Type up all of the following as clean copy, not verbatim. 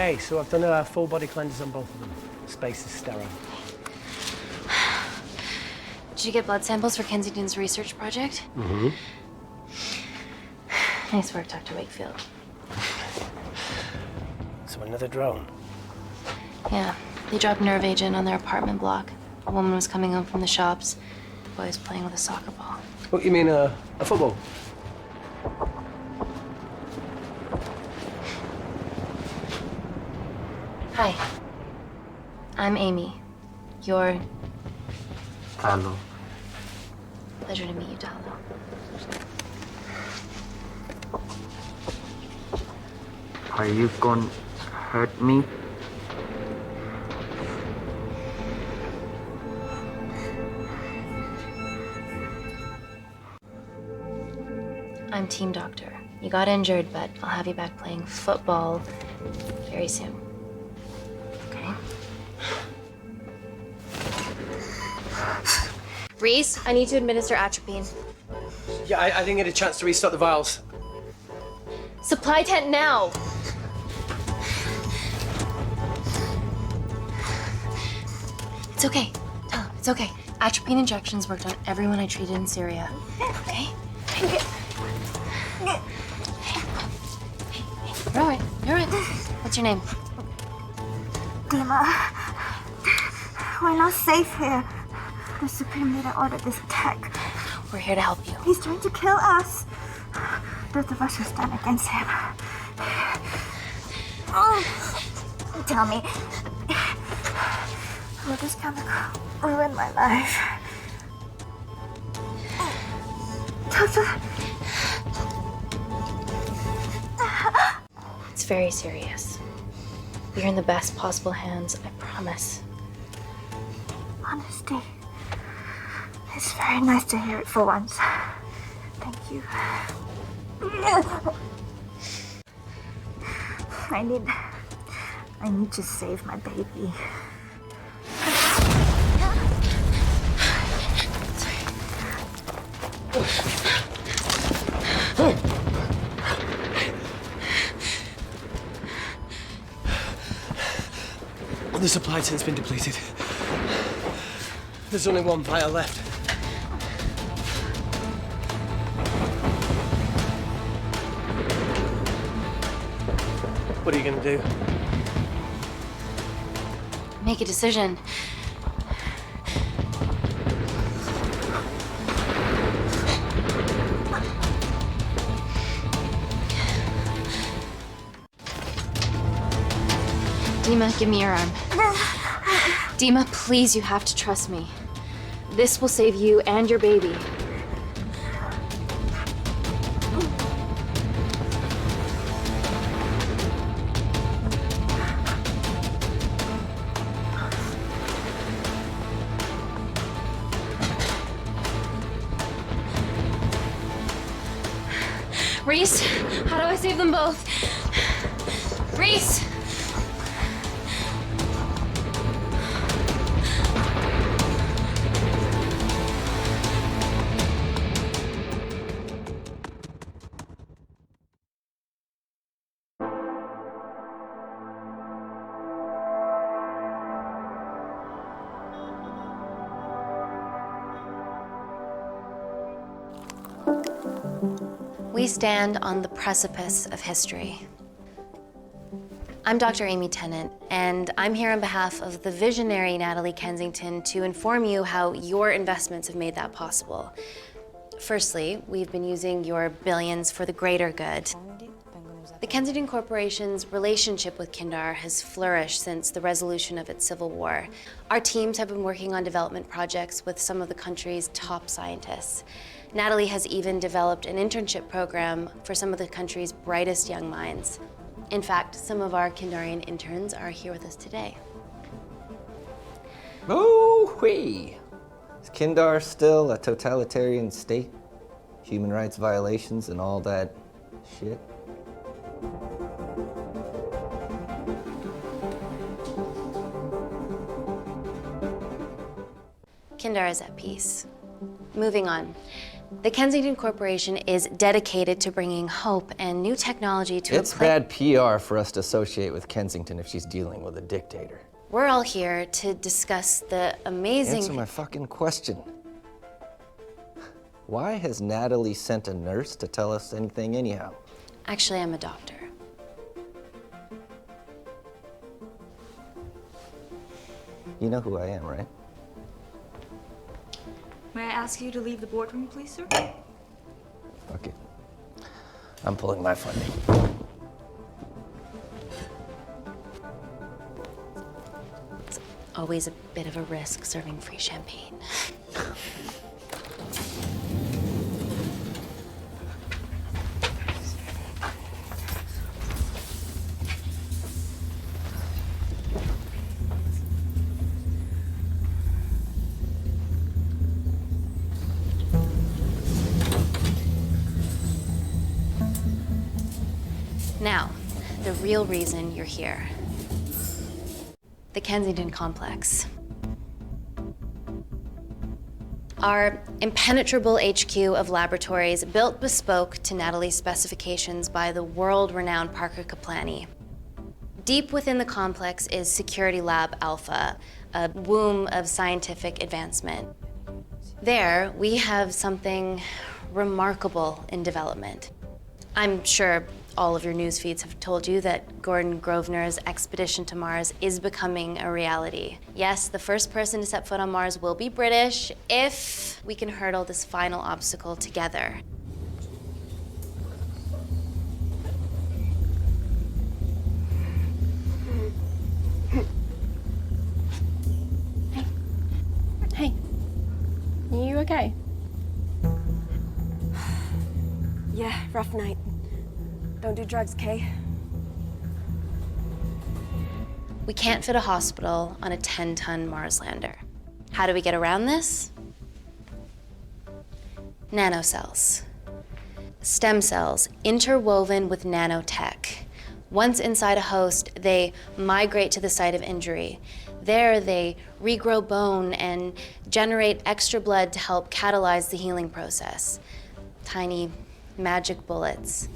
Okay, so I've done a full body cleanse on both of them. Space is sterile. Did you get blood samples for Kensington's research project? Mm-hmm. Nice work, Dr. Wakefield. So another drone? Yeah, they dropped nerve agent on their apartment block. A woman was coming home from the shops. The boy was playing with a soccer ball. What, you mean a football? Hi. I'm Amy. You're... Hello. Pleasure to meet you, Talo. Are you gonna hurt me? I'm team doctor. You got injured, but I'll have you back playing football very soon. Okay? Reese, I need to administer atropine. Yeah, I didn't get a chance to restock the vials. Supply tent now! It's okay. Tell him, it's okay. Atropine injections worked on everyone I treated in Syria. Okay? You're all right. You're all right. What's your name? Dima, we're not safe here. The Supreme Leader ordered this attack. We're here to help you. He's trying to kill us. Both of us will stand against him. Tell me, will this chemical ruin my life? Doctor. It's very serious. You're in the best possible hands, I promise. Honesty. It's very nice to hear it for once. Thank you. I need to save my baby. The supply tent's been depleted. There's only one vial left. What are you gonna do? Make a decision. Dima, give me your arm. Dima, please, you have to trust me. This will save you and your baby. Reese, how do I save them both? Reese! We stand on the precipice of history. I'm Dr. Amy Tennant, and I'm here on behalf of the visionary Natalie Kensington to inform you how your investments have made that possible. Firstly, we've been using your billions for the greater good. The Kensington Corporation's relationship with Kindar has flourished since the resolution of its civil war. Our teams have been working on development projects with some of the country's top scientists. Natalie has even developed an internship program for some of the country's brightest young minds. In fact, some of our Kindarian interns are here with us today. Oh-wee! Is Kindar still a totalitarian state? Human rights violations and all that shit? Kindar is at peace. Moving on. The Kensington Corporation is dedicated to bringing hope and new technology to It's bad PR for us to associate with Kensington if she's dealing with a dictator. We're all here to discuss the amazing... Answer my fucking question. Why has Natalie sent a nurse to tell us anything anyhow? Actually, I'm a doctor. You know who I am, right? May I ask you to leave the boardroom, please, sir? Okay. I'm pulling my funding. It's always a bit of a risk serving free champagne. Now, the real reason you're here. The Kensington Complex. Our impenetrable HQ of laboratories built bespoke to Natalie's specifications by the world-renowned Parker Kaplani. Deep within the complex is Security Lab Alpha, a womb of scientific advancement. There, we have something remarkable in development. I'm sure all of your news feeds have told you that Gordon Grosvenor's expedition to Mars is becoming a reality. Yes, the first person to set foot on Mars will be British if we can hurdle this final obstacle together. Hey. Are you okay? Yeah, rough night. Don't do drugs, Kay. We can't fit a hospital on a 10-ton Mars lander. How do we get around this? Nanocells. Stem cells interwoven with nanotech. Once inside a host, they migrate to the site of injury. There, they regrow bone and generate extra blood to help catalyze the healing process. Tiny magic bullets.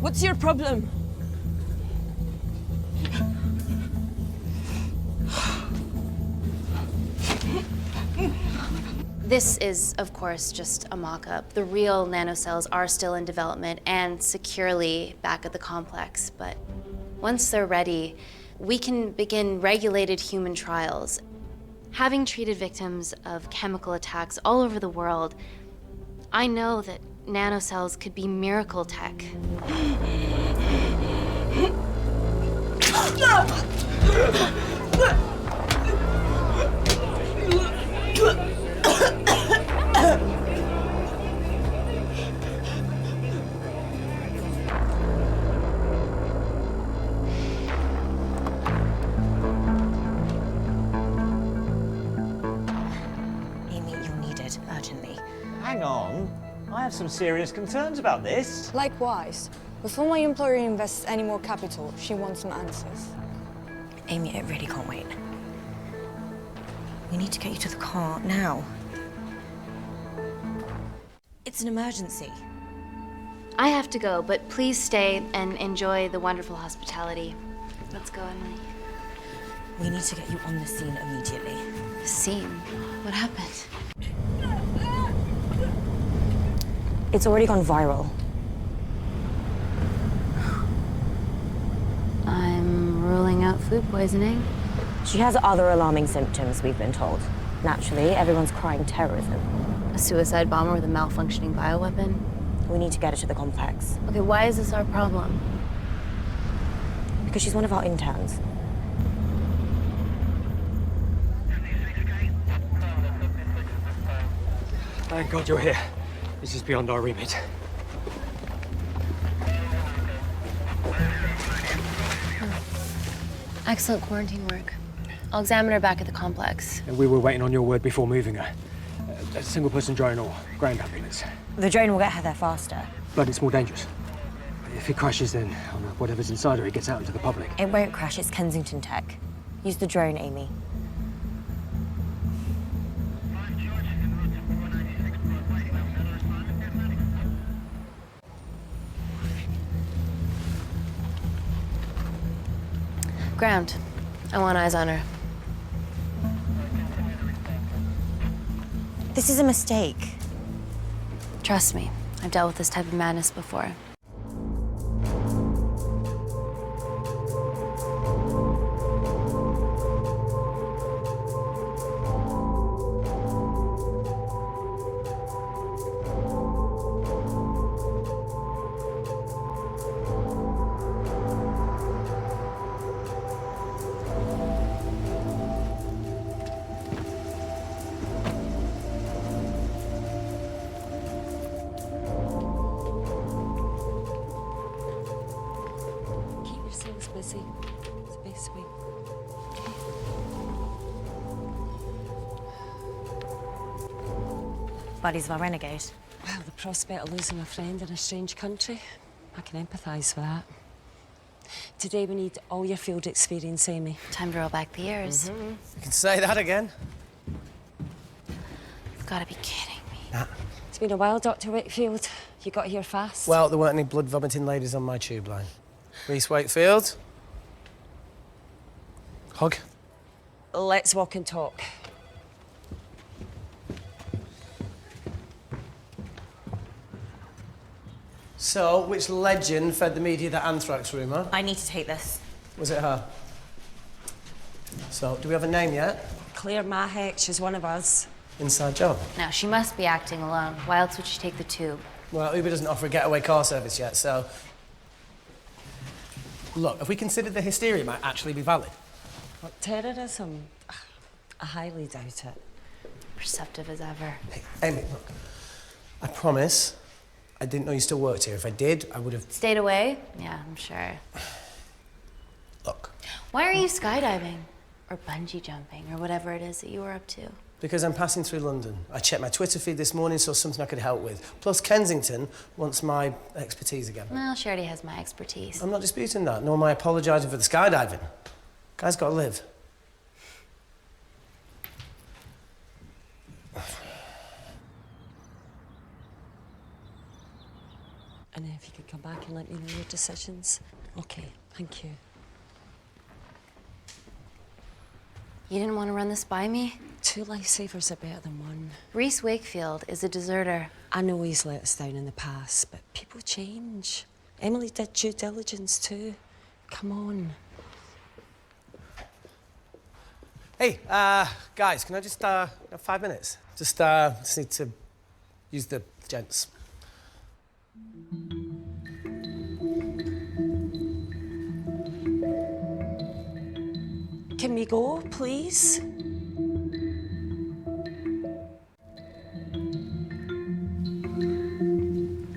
What's your problem? This is, of course, just a mock-up. The real nanocells are still in development and securely back at the complex, but once they're ready, we can begin regulated human trials. Having treated victims of chemical attacks all over the world, I know that nanocells could be miracle tech. Amy, you're needed urgently. Hang on. I have some serious concerns about this. Likewise. Before my employer invests any more capital, she wants some answers. Amy, it really can't wait. We need to get you to the car now. It's an emergency. I have to go, but please stay and enjoy the wonderful hospitality. Let's go, Emily. We need to get you on the scene immediately. The scene? What happened? It's already gone viral. I'm ruling out food poisoning. She has other alarming symptoms, we've been told. Naturally, everyone's crying terrorism. A suicide bomber with a malfunctioning bioweapon? We need to get her to the complex. Okay, why is this our problem? Because she's one of our interns. Thank God you're here. This is beyond our remit. Excellent quarantine work. I'll examine her back at the complex. And we were waiting on your word before moving her. A single-person drone or ground ambulance. The drone will get her there faster. But it's more dangerous. If it crashes, then whatever's inside her, it gets out into the public. It won't crash, it's Kensington tech. Use the drone, Amy. Ground. I want eyes on her. This is a mistake. Trust me, I've dealt with this type of madness before. Keep yourselves busy. It's the best way. Bodies of our renegade. Well, the prospect of losing a friend in a strange country, I can empathise with that. Today we need all your field experience, Amy. Time to roll back the years. You can say that again. You've got to be kidding me. It's been a while, Dr. Wakefield. You got here fast. Well, there weren't any blood-vomiting ladies on my tube line. Reese Wakefield. Hug. Let's walk and talk. So, which legend fed the media that anthrax rumour? I need to take this. Was it her? So, do we have a name yet? Claire Mahek, she's one of us. Inside job. Now, she must be acting alone. Why else would she take the tube? Well, Uber doesn't offer a getaway car service yet, so... Look, if we consider the hysteria might actually be valid. What, terrorism? I highly doubt it. Perceptive as ever. Hey, Amy, look. I promise I didn't know you still worked here. If I did, I would have... Stayed away? Yeah, I'm sure. Look. Why are you skydiving? Or bungee jumping, or whatever it is that you were up to? Because I'm passing through London. I checked my Twitter feed this morning, saw something I could help with. Plus, Kensington wants my expertise again. Well, she already has my expertise. I'm not disputing that, nor am I apologising for the skydiving. Guy's got to live. And if you could come back and let me know your decisions. Okay, thank you. You didn't want to run this by me? 2 lifesavers are better than 1. Reese Wakefield is a deserter. I know he's let us down in the past, but people change. Emily did due diligence too. Come on. Hey, guys, can I just, have 5 minutes? Just need to use the gents. Can we go, please?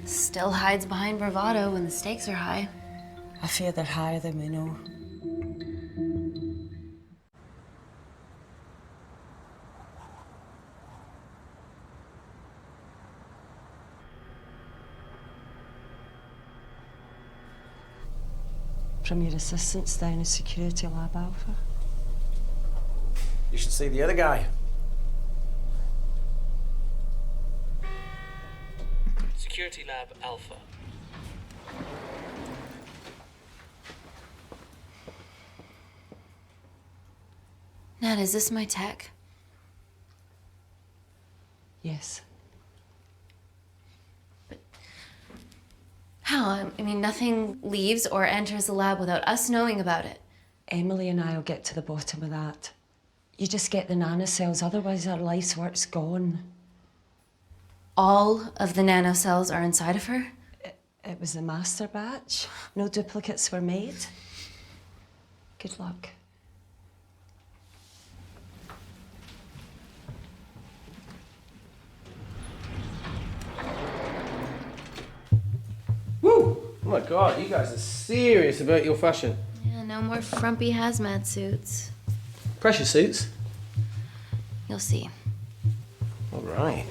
Still hides behind bravado when the stakes are high. I fear they're higher than we know. From your assistants down in Security Lab Alpha. You should see the other guy. Security Lab Alpha. Nat, is this my tech? Yes. How? I mean, nothing leaves or enters the lab without us knowing about it. Emily and I will get to the bottom of that. You just get the nanocells, otherwise our life's work's gone. All of the nanocells are inside of her? It was the master batch. No duplicates were made. Good luck. Woo! Oh my God, you guys are serious about your fashion. Yeah, no more frumpy hazmat suits. Pressure suits? You'll see. All right.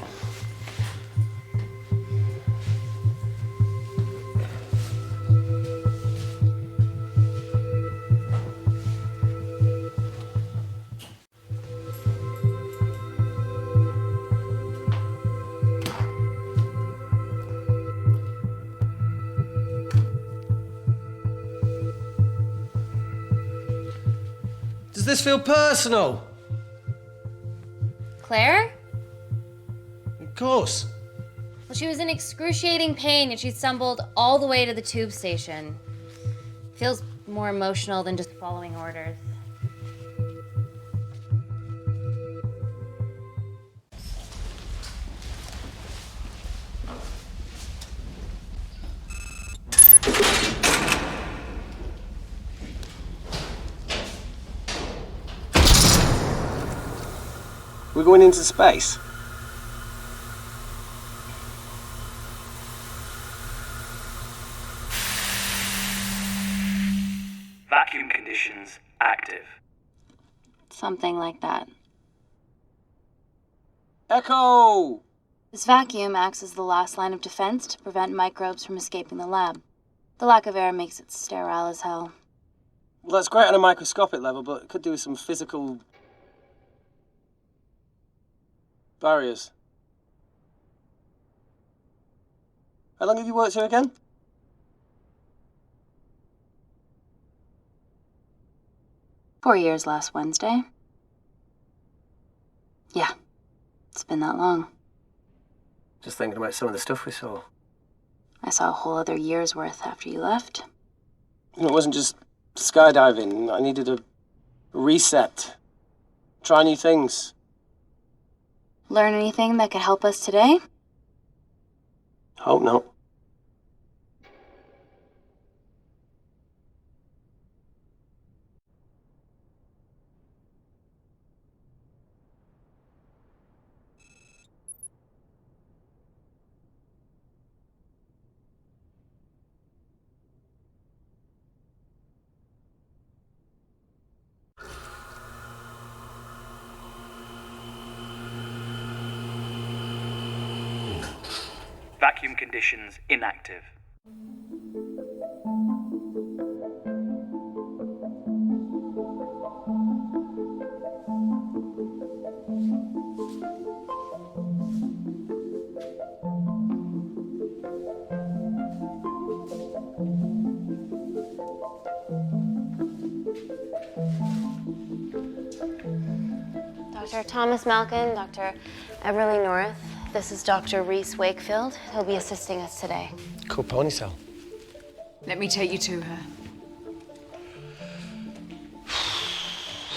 this feel personal? Claire? Of course. Well, she was in excruciating pain and she stumbled all the way to the tube station. Feels more emotional than just following orders. We're going into space. Vacuum conditions active. Something like that. Echo! This vacuum acts as the last line of defense to prevent microbes from escaping the lab. The lack of air makes it sterile as hell. Well, that's great on a microscopic level, but it could do with some physical barriers. How long have you worked here again? "4 years last Wednesday." Yeah, it's been that long. Just thinking about some of the stuff we saw. I saw a whole other year's worth after you left. It wasn't just skydiving. I needed a reset. Try new things. Learn anything that could help us today? Hope not. Vacuum conditions inactive. Dr. Thomas Malkin, Dr. Everly North. This is Dr. Reese Wakefield. He'll be assisting us today. Cool ponytail. Let me take you to her.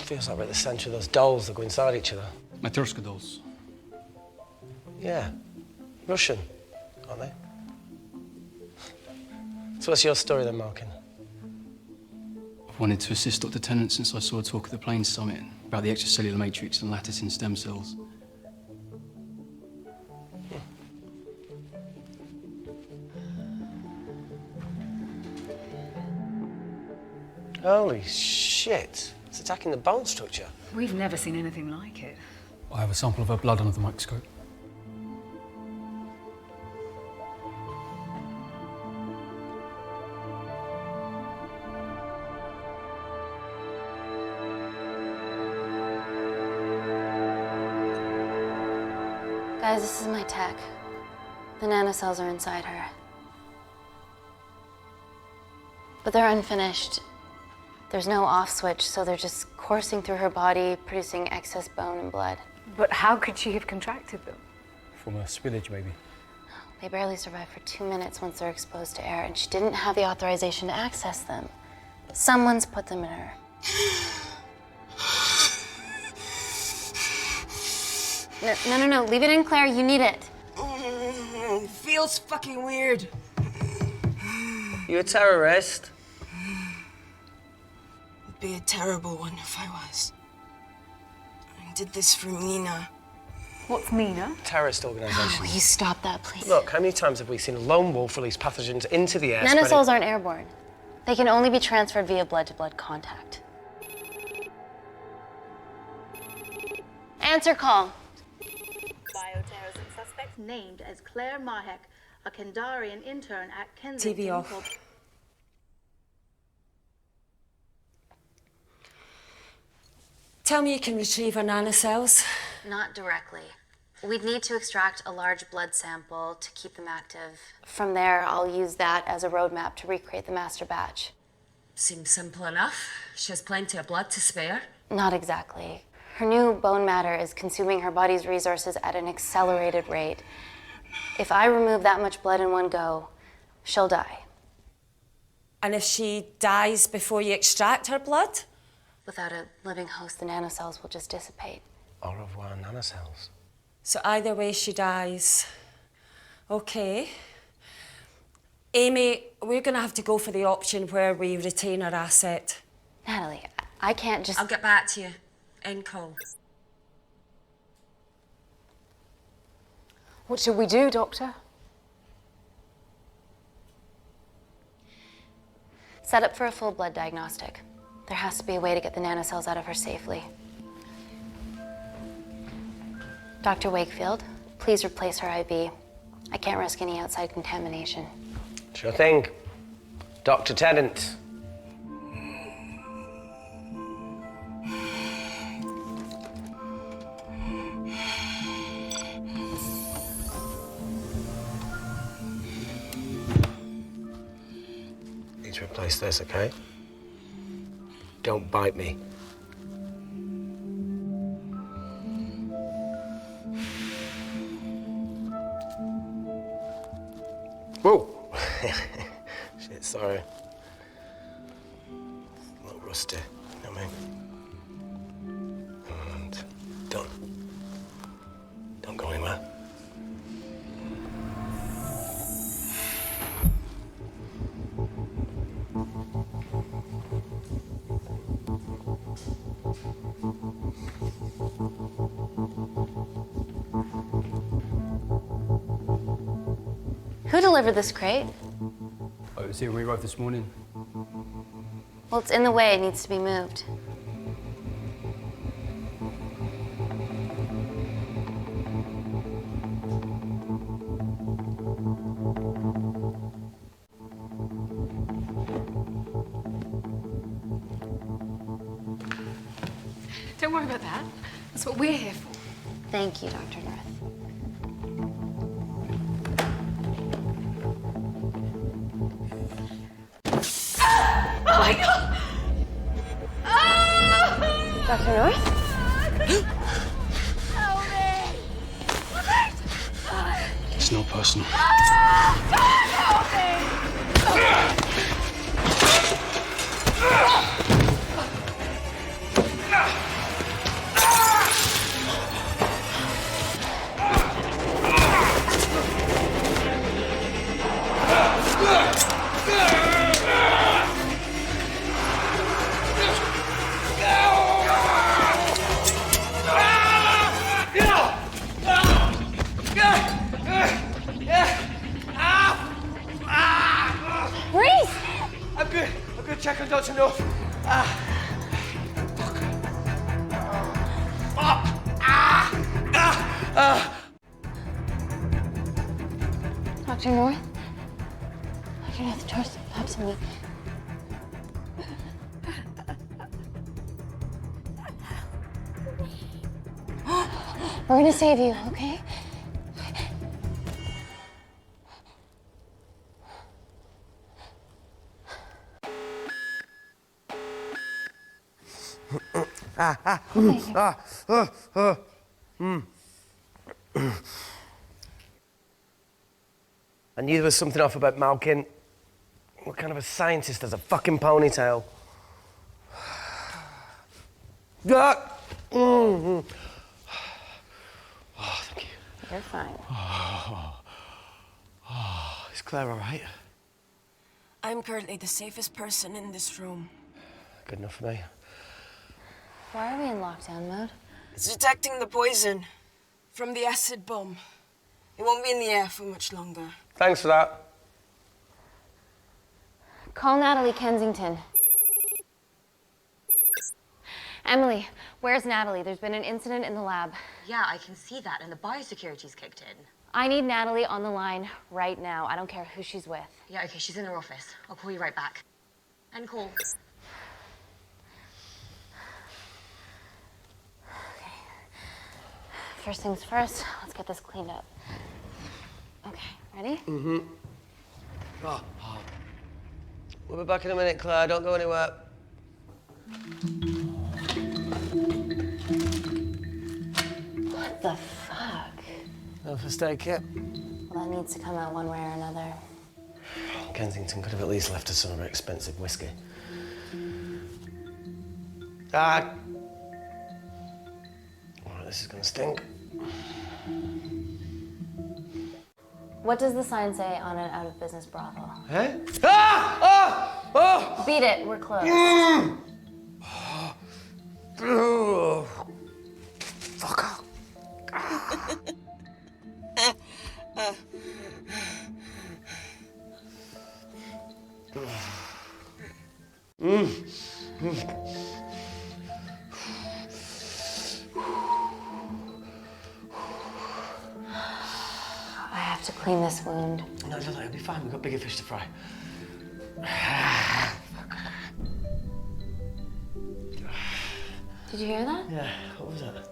Feels like we're at the centre of those dolls that go inside each other. Matryoshka dolls. Yeah. Russian, aren't they? So what's your story then, Malkin? I've wanted to assist Dr. Tennant since I saw a talk at the Plains Summit about the extracellular matrix and lattice in stem cells. Holy shit. It's attacking the bone structure. We've never seen anything like it. I have a sample of her blood under the microscope. Guys, this is my tech. The nanocells are inside her. But they're unfinished. There's no off switch, so they're just coursing through her body, producing excess bone and blood. But how could she have contracted them? From a spillage, maybe. They barely survive for 2 minutes once they're exposed to air, and she didn't have the authorization to access them. Someone's put them in her. No, leave it in, Claire. You need it. It feels fucking weird. You a terrorist? It'd be a terrible one if I was. I did this for Mina. What's Mina? Terrorist organisation. Will you stop that, please? Look, how many times have we seen a lone wolf release pathogens into the air? Nanocells aren't airborne. They can only be transferred via blood-to-blood contact. Answer call. Bioterrorism suspect named as Claire Mahek, a Kandarian intern at Kensington. TV off. Tell me you can retrieve her nanocells. Not directly. We'd need to extract a large blood sample to keep them active. From there, I'll use that as a roadmap to recreate the master batch. Seems simple enough. She has plenty of blood to spare. Not exactly. Her new bone matter is consuming her body's resources at an accelerated rate. If I remove that much blood in one go, she'll die. And if she dies before you extract her blood? Without a living host, the nanocells will just dissipate. Au revoir, nanocells. So either way, she dies. Okay. Amy, we're gonna have to go for the option where we retain our asset. Natalie, I can't just... I'll get back to you. End call. What should we do, Doctor? Set up for a full blood diagnostic. There has to be a way to get the nanocells out of her safely. Dr. Wakefield, please replace her IV. I can't risk any outside contamination. Sure thing. Dr. Tennant. Need to replace this, okay? Don't bite me. Whoa! Shit, sorry. A little rusty, you know what I mean? And don't go anywhere. Who delivered this crate? Oh, it was here when we arrived this morning. Well, it's in the way. It needs to be moved. Don't worry about that. That's what we're here for. Thank you, Dr. North. Oh my God! Dr. North? Help me! It's not personal. Help me! I'm good. Check on Dr. North. Dr. North? Dr. North, trust perhaps me. We're gonna save you, okay? I knew there was something off about Malkin. What kind of a scientist has a fucking ponytail? Oh, thank you. You're fine. Is Claire all right? I'm currently the safest person in this room. Good enough for me. Why are we in lockdown mode? It's detecting the poison from the acid bomb. It won't be in the air for much longer. Thanks for that. Call Natalie Kensington. Emily, where's Natalie? There's been an incident in the lab. Yeah, I can see that, and the biosecurity's kicked in. I need Natalie on the line right now. I don't care who she's with. Yeah, okay, she's in her office. I'll call you right back. End call. Okay. First things first, let's get this cleaned up. Okay, ready? Mm-hmm. We'll be back in a minute, Claire. Don't go anywhere. What the fuck? No first aid kit. Well, that needs to come out one way or another. Kensington could have at least left us some of her expensive whiskey. Ah! Alright, this is gonna stink. What does the sign say on an out-of-business brothel? Eh? Ah! Ah! Oh! Beat it, we're closed. Oh. Fuck off. I have to clean this wound. No, it'll be fine. We've got bigger fish to fry. Did you hear that? Yeah, what was that?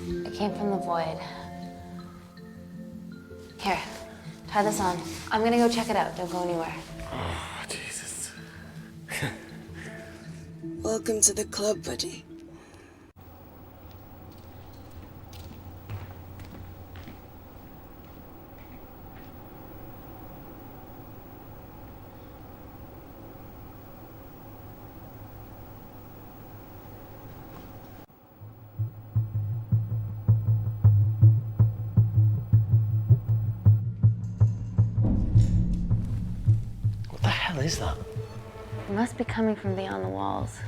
It came from the void. Here, try this on. I'm gonna go check it out. Don't go anywhere. Oh, Jesus. Welcome to the club, buddy. What the hell is that? It must be coming from beyond the walls.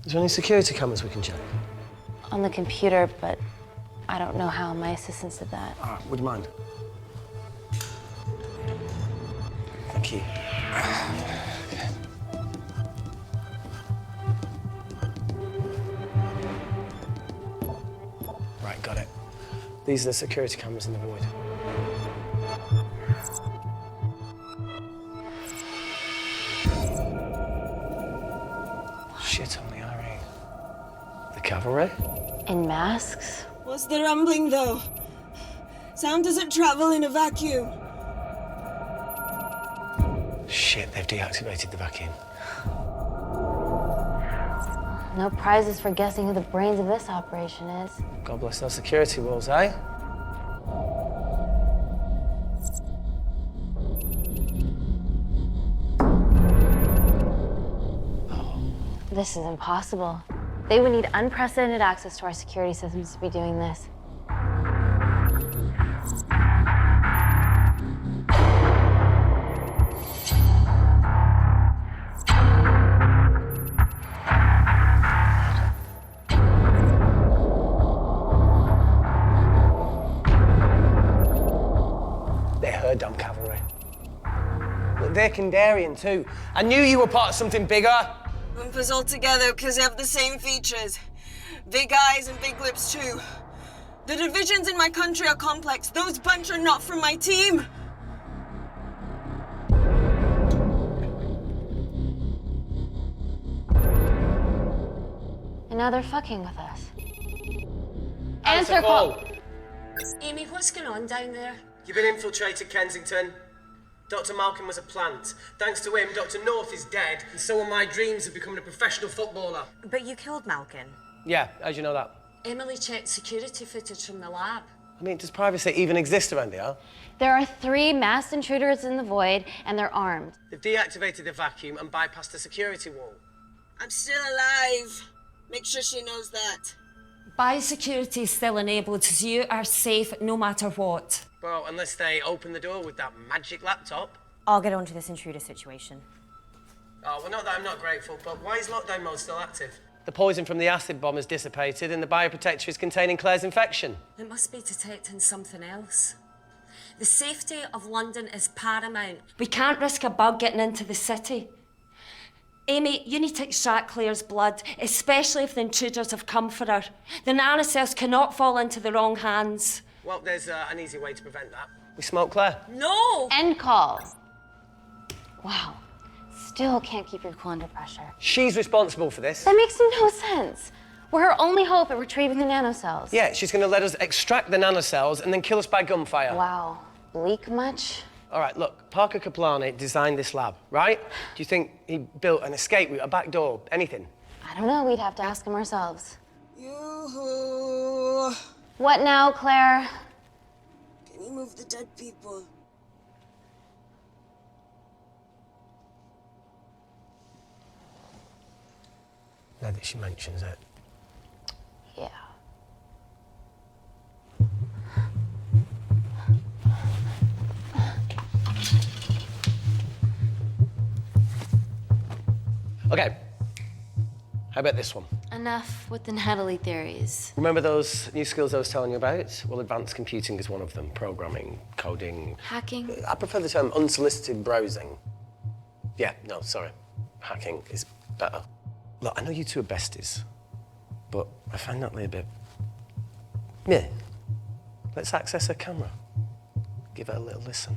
Is there any security cameras we can check? On the computer, but I don't know how. My assistants did that. All right, would you mind? Thank you. Right, got it. These are the security cameras in the void. Shit on the RE. The cavalry? In masks? What's the rumbling, though? Sound doesn't travel in a vacuum. Shit, they've deactivated the vacuum. No prizes for guessing who the brains of this operation is. God bless those security walls, eh? This is impossible. They would need unprecedented access to our security systems to be doing this. They're her dumb cavalry. But they're Kandarian too. I knew you were part of something bigger. Lump us all together because they have the same features. Big eyes and big lips too. The divisions in my country are complex. Those bunch are not from my team. And now they're fucking with us. Answer call. Amy, what's going on down there? You've been infiltrated, Kensington. Dr. Malcolm was a plant. Thanks to him, Dr. North is dead, and so are my dreams of becoming a professional footballer. But you killed Malkin. Yeah, how'd you know that? Emily checked security footage from the lab. I mean, does privacy even exist around here? There are 3 masked intruders in the void, and they're armed. They've deactivated the vacuum and bypassed the security wall. I'm still alive. Make sure she knows that. Biosecurity is still enabled, so you are safe no matter what. Well, unless they open the door with that magic laptop. I'll get onto this intruder situation. Oh, well, not that I'm not grateful, but why is lockdown mode still active? The poison from the acid bomb has dissipated and the bioprotector is containing Claire's infection. It must be detecting something else. The safety of London is paramount. We can't risk a bug getting into the city. Amy, you need to extract Claire's blood, especially if the intruders have come for her. The nanocells cannot fall into the wrong hands. Well, there's an easy way to prevent that. We smoke Claire. No! End call. Wow. Still can't keep your cool under pressure. She's responsible for this. That makes no sense. We're her only hope at retrieving the nanocells. Yeah, she's gonna let us extract the nanocells and then kill us by gunfire. Wow. Bleak much? All right, look, Parker Kaplani designed this lab, right? Do you think he built an escape route, a back door, anything? I don't know. We'd have to ask him ourselves. Yoo-hoo! What now, Claire? Can you move the dead people? Now that she mentions it. Yeah. Okay. How about this one? Enough with the Natalie theories. Remember those new skills I was telling you about? Well, advanced computing is one of them. Programming, coding. Hacking? I prefer the term unsolicited browsing. Yeah, no, sorry. Hacking is better. Look, I know you two are besties, but I find Natalie a bit... meh. Let's access her camera. Give her a little listen.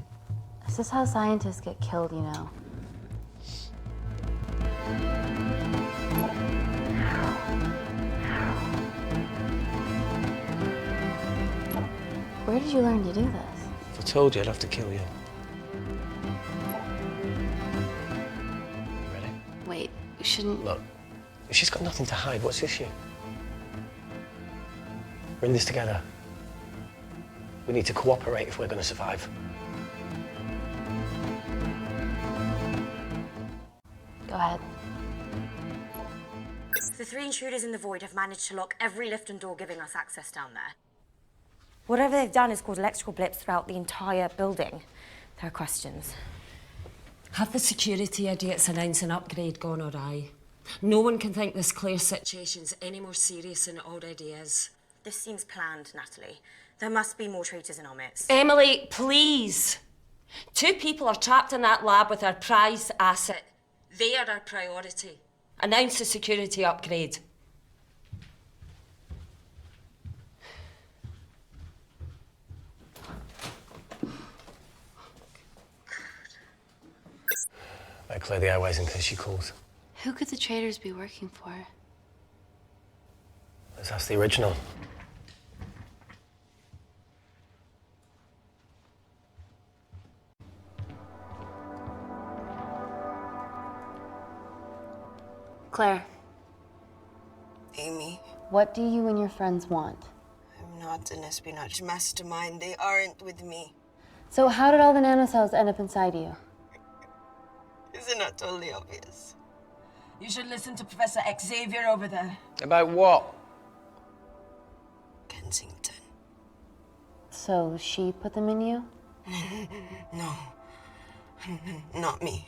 This is how scientists get killed, you know. Where did you learn to do this? If I told you, I'd have to kill you. Ready? Wait, you shouldn't... Look, she's got nothing to hide. What's the issue? We're in this together. We need to cooperate if we're going to survive. Go ahead. The 3 intruders in the void have managed to lock every lift and door giving us access down there. Whatever they've done is caused electrical blips throughout the entire building. There are questions. Have the security idiots announce an upgrade gone awry? No one can think this Claire situation's any more serious than it already is. This seems planned, Natalie. There must be more traitors in our midst. Emily, please. 2 people are trapped in that lab with our prized asset. They are our priority. Announce the security upgrade. Better clear the airways in case she calls. Who could the traitors be working for? Let's ask the original. Claire, Amy, what do you and your friends want? I'm not an espionage mastermind. They aren't with me. So how did all the nanocells end up inside you? Is it not totally obvious? You should listen to Professor Xavier over there. About what? Kensington. So she put them in you? No. Not me.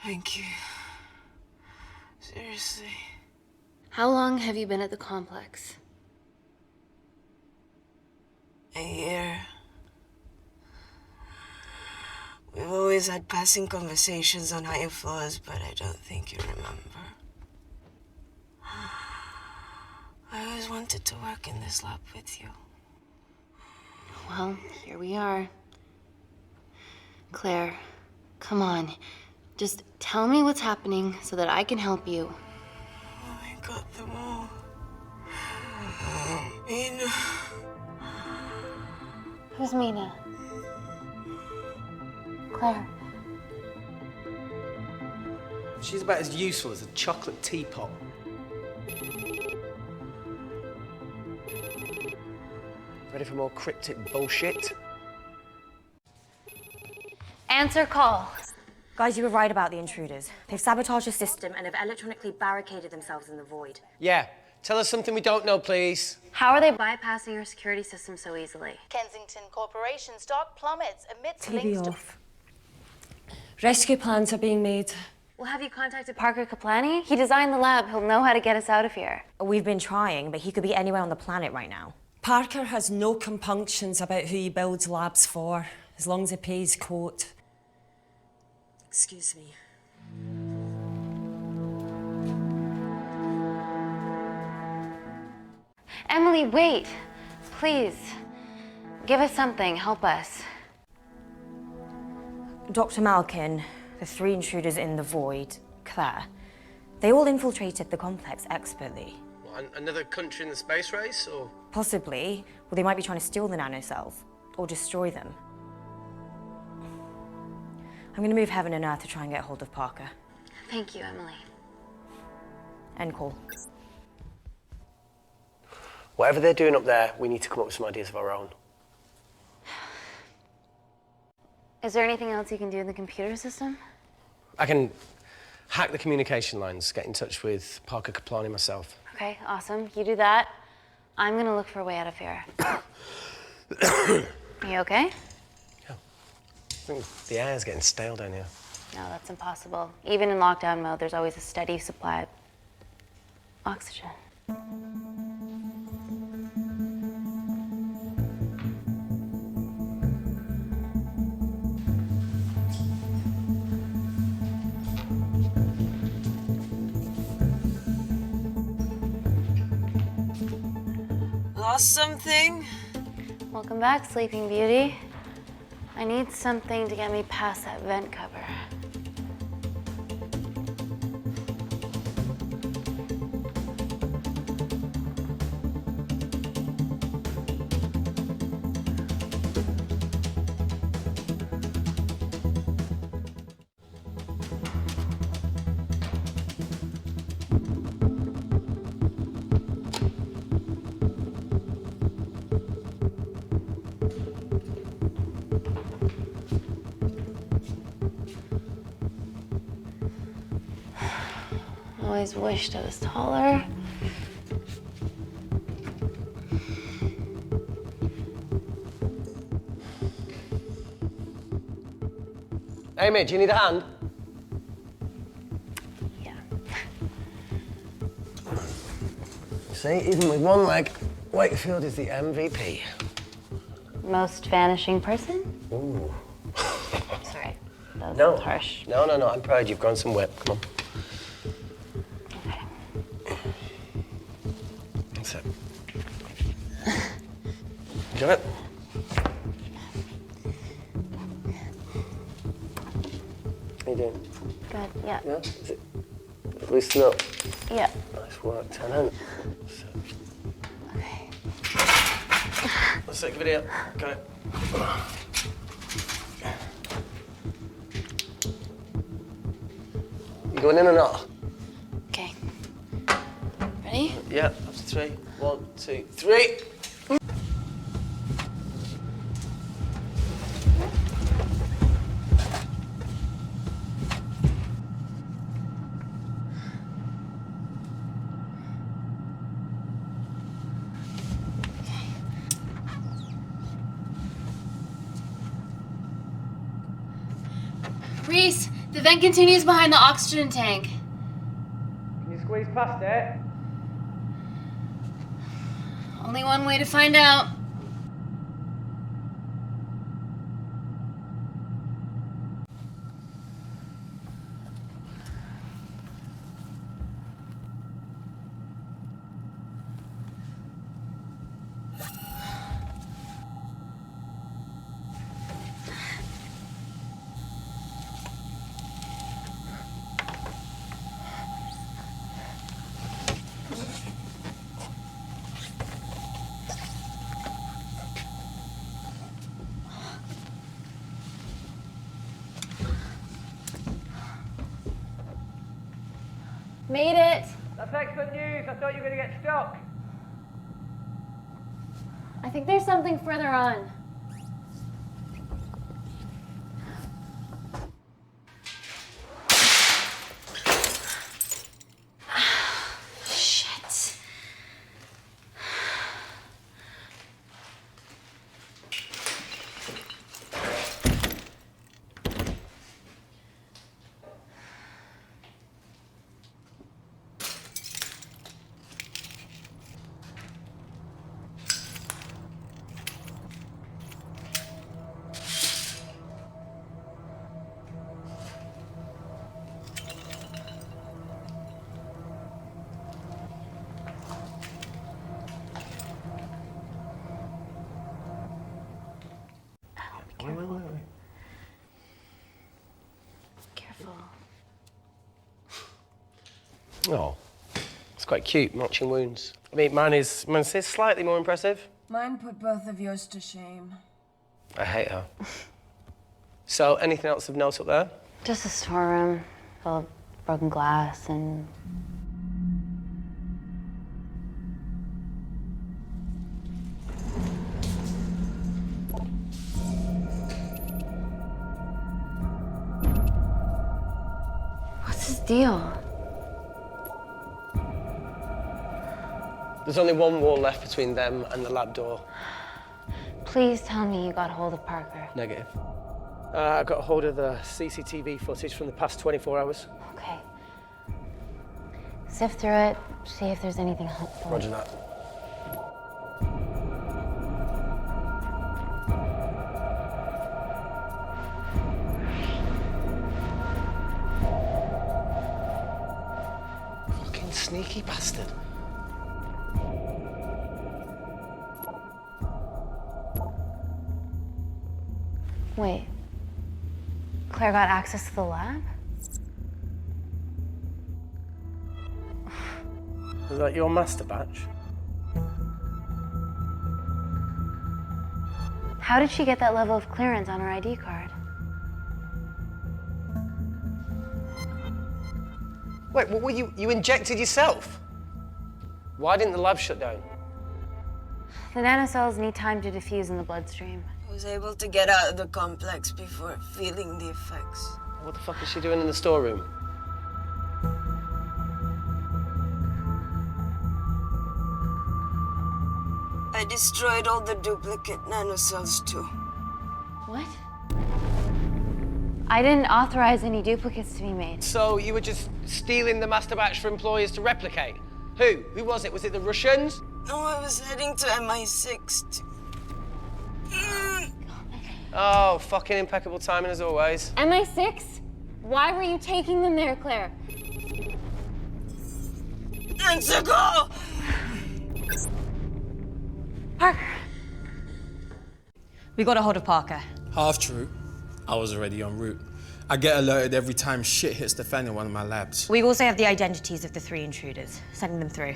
Thank you. Seriously. How long have you been at the complex? A year. We've always had passing conversations on higher floors, but I don't think you remember. I always wanted to work in this lab with you. Well, here we are. Claire, come on. Just tell me what's happening so that I can help you. I got them all. Mina. Who's Mina? Claire. She's about as useful as a chocolate teapot. Ready for more cryptic bullshit? Answer call. Guys, you were right about the intruders. They've sabotaged the system And have electronically barricaded themselves in the void. Yeah. Tell us something we don't know, please. How are they bypassing your security system so easily? Kensington Corporation stock plummets amidst TV links to... off. Rescue plans are being made. Well, have you contacted Parker Kaplani? He designed the lab. He'll know how to get us out of here. We've been trying, but he could be anywhere on the planet right now. Parker has no compunctions about who he builds labs for, as long as he pays court. Excuse me. Emily, wait. Please. Give us something. Help us. Dr. Malkin, the 3 intruders in the void, Claire, they all infiltrated the complex expertly. What, another country in the space race, or? Possibly. Well, they might be trying to steal the nanocells or destroy them. I'm going to move heaven and earth to try and get hold of Parker. Thank you, Emily. End call. Whatever they're doing up there, we need to come up with some ideas of our own. Is there anything else you can do in the computer system? I can hack the communication lines, get in touch with Parker Kaplani myself. Okay, awesome. You do that. I'm gonna look for a way out of here. You okay? Yeah. I think the air's getting stale down here. No, that's impossible. Even in lockdown mode, there's always a steady supply of oxygen. Lost something? Welcome back, Sleeping Beauty. I need something to get me past that vent cover. Always wished I was taller. Amy, do you need a hand? Yeah. See, even with one leg, Wakefield is the MVP. Most vanishing person? Ooh. Sorry, that No. was harsh. No, I'm proud you've grown some whip. Come on. That's it. Got it? How you doing? Good, yeah. Yeah? Is it loosen up? Yeah. Nice work, Tenant. Okay. Let's take a video. Got it. You going in or not? Okay. Ready? Yeah, after 3. 1, 2, 3. Reese, the vent continues behind the oxygen tank. Can you squeeze past it? Only one way to find out. Made it. That's excellent news. I thought you were going to get stuck. I think there's something further on. Shit. Oh, it's quite cute, matching wounds. I mean, mine is slightly more impressive. Mine put both of yours to shame. I hate her. So, anything else of note up there? Just a storeroom full of broken glass and... What's his deal? There's only one wall left between them and the lab door. Please tell me you got hold of Parker. Negative. I got hold of the CCTV footage from the past 24 hours. Okay. Sift through it, see if there's anything helpful. Roger that. Fucking sneaky bastard. Wait. Claire got access to the lab? Is that your master batch? How did she get that level of clearance on her ID card? Wait, what were you injected yourself? Why didn't the lab shut down? The nanocells need time to diffuse in the bloodstream. I was able to get out of the complex before feeling the effects. What the fuck is she doing in the storeroom? I destroyed all the duplicate nanocells too. What? I didn't authorize any duplicates to be made. So you were just stealing the master batch for employers to replicate? Who? Who was it? Was it the Russians? No, I was heading to MI6 to... Oh, fucking impeccable timing as always. MI6? Why were you taking them there, Claire? Let's go! Parker. We got a hold of Parker. Half true. I was already en route. I get alerted every time shit hits the fan in one of my labs. We also have the identities of the 3 intruders. Sending them through.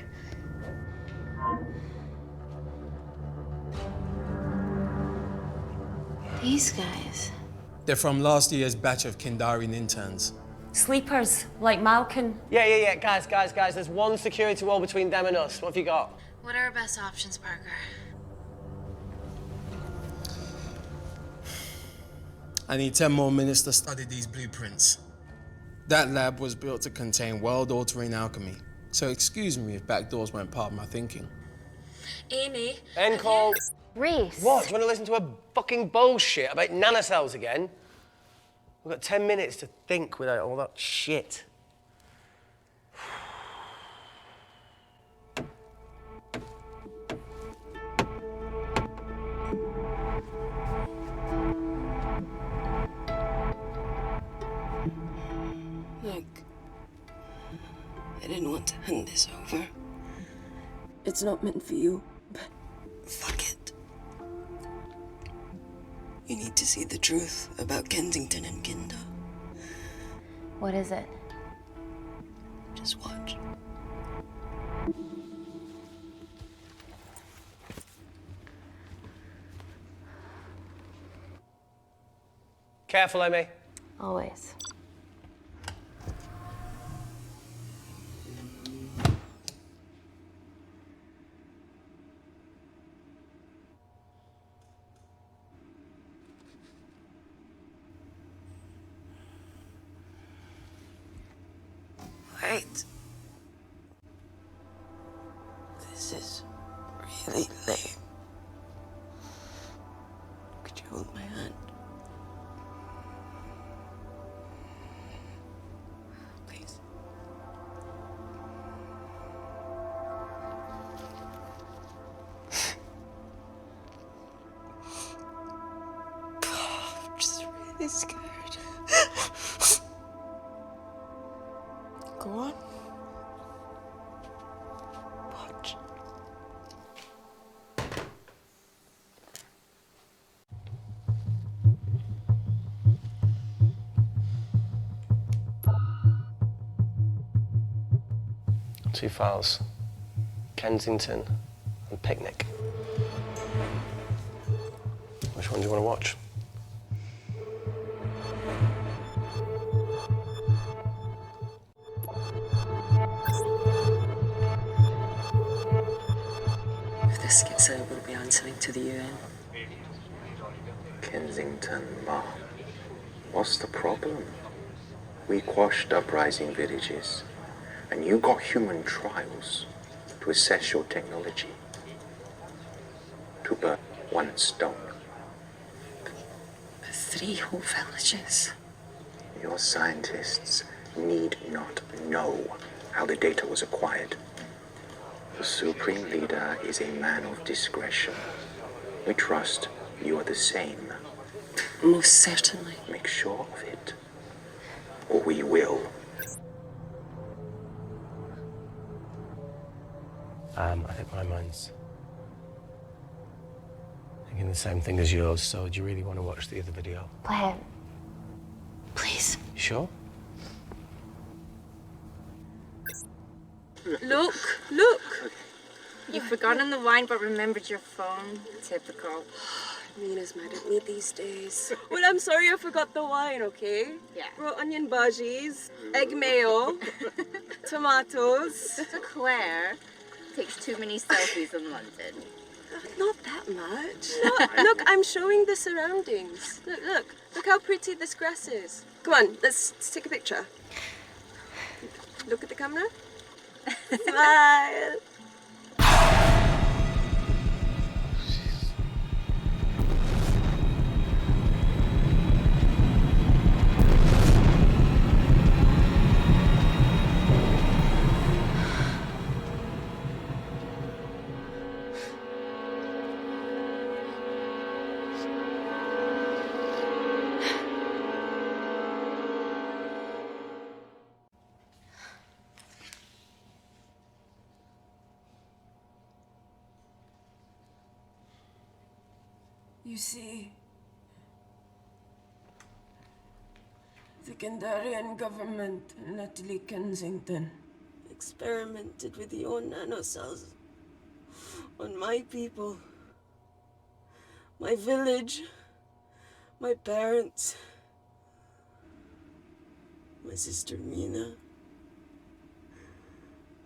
These guys. They're from last year's batch of Kindarian interns. Sleepers, like Malkin. Yeah. Guys. There's one security wall between them and us. What have you got? What are our best options, Parker? I need 10 more minutes to study these blueprints. That lab was built to contain world-altering alchemy. So excuse me if backdoors weren't part of my thinking. Amy. End call. Reese. What? Do you want to listen to a fucking bullshit about nanocells again? We've got 10 minutes to think without all that shit. Look, I didn't want to hand this over. It's not meant for you, but fuck it. You need to see the truth about Kensington and Kinder. What is it? Just watch. Careful, Amy. Always. Wait. This is really lame. Could you hold my hand? Please. I'm just really scared. Go on. Watch. Two files. Kensington and Picnic. Which one do you want to watch? If this gets out, we'll be answering to the UN. Kensington, Ma. What's the problem? We quashed uprising villages, and you got human trials to assess your technology. To burn one stone. But 3 whole villages. Your scientists need not know how the data was acquired. The Supreme Leader is a man of discretion. We trust you are the same. Most certainly. Make sure of it, or we will. I think my mind's thinking the same thing as yours, so do you really want to watch the other video? Play it. Please. You sure? Look, look. You've forgotten the wine but remembered your phone. Typical. Mina's mad at me these days. Well, I'm sorry I forgot the wine, okay? Yeah. Raw onion bhajis, egg mayo, tomatoes. So Claire takes too many selfies in London. Not that much. Look, I'm showing the surroundings. Look how pretty this grass is. Come on, let's take a picture. Look at the camera. Smile. You see, the Kandarian government and Natalie Kensington Experimented with your nanocells on my people, my village, my parents, my sister Mina.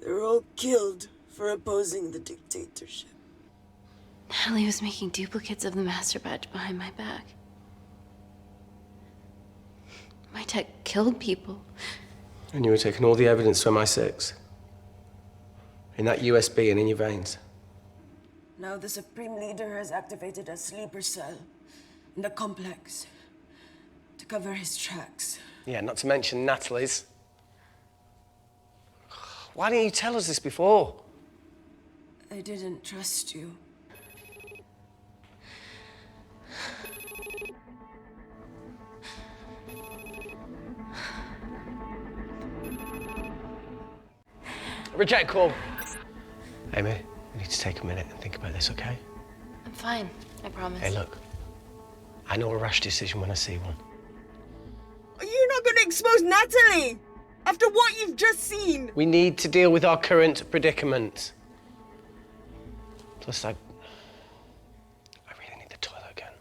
They were all killed for opposing the dictatorship. Natalie was making duplicates of the master badge behind my back. My tech killed people. And you were taking all the evidence from MI6? In that USB and in your veins? Now the Supreme Leader has activated a sleeper cell in the complex to cover his tracks. Yeah, not to mention Natalie's. Why didn't you tell us this before? I didn't trust you. Reject call. Amy, we need to take a minute and think about this, okay? I'm fine, I promise. Hey, look. I know a rash decision when I see one. Are you not going to expose Natalie? After what you've just seen? We need to deal with our current predicament. Plus, I really need the toilet again.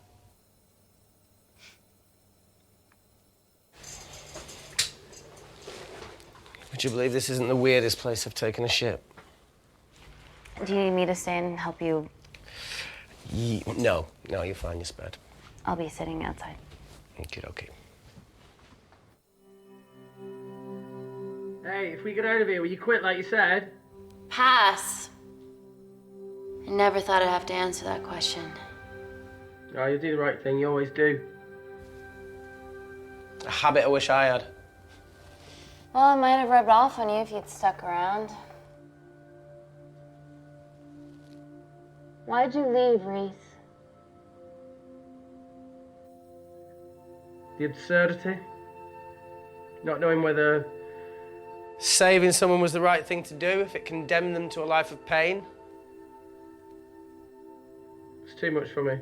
Would you believe this isn't the weirdest place I've taken a shit? Do you need me to stay and help you? No, you're fine, you're spared. I'll be sitting outside. Okie dokie. Hey, if we get out of here, will you quit like you said? Pass. I never thought I'd have to answer that question. Oh, you do the right thing, you always do. A habit I wish I had. Well, it might have rubbed off on you if you'd stuck around. Why'd you leave, Reese? The absurdity. Not knowing whether saving someone was the right thing to do if it condemned them to a life of pain. it's too much for me.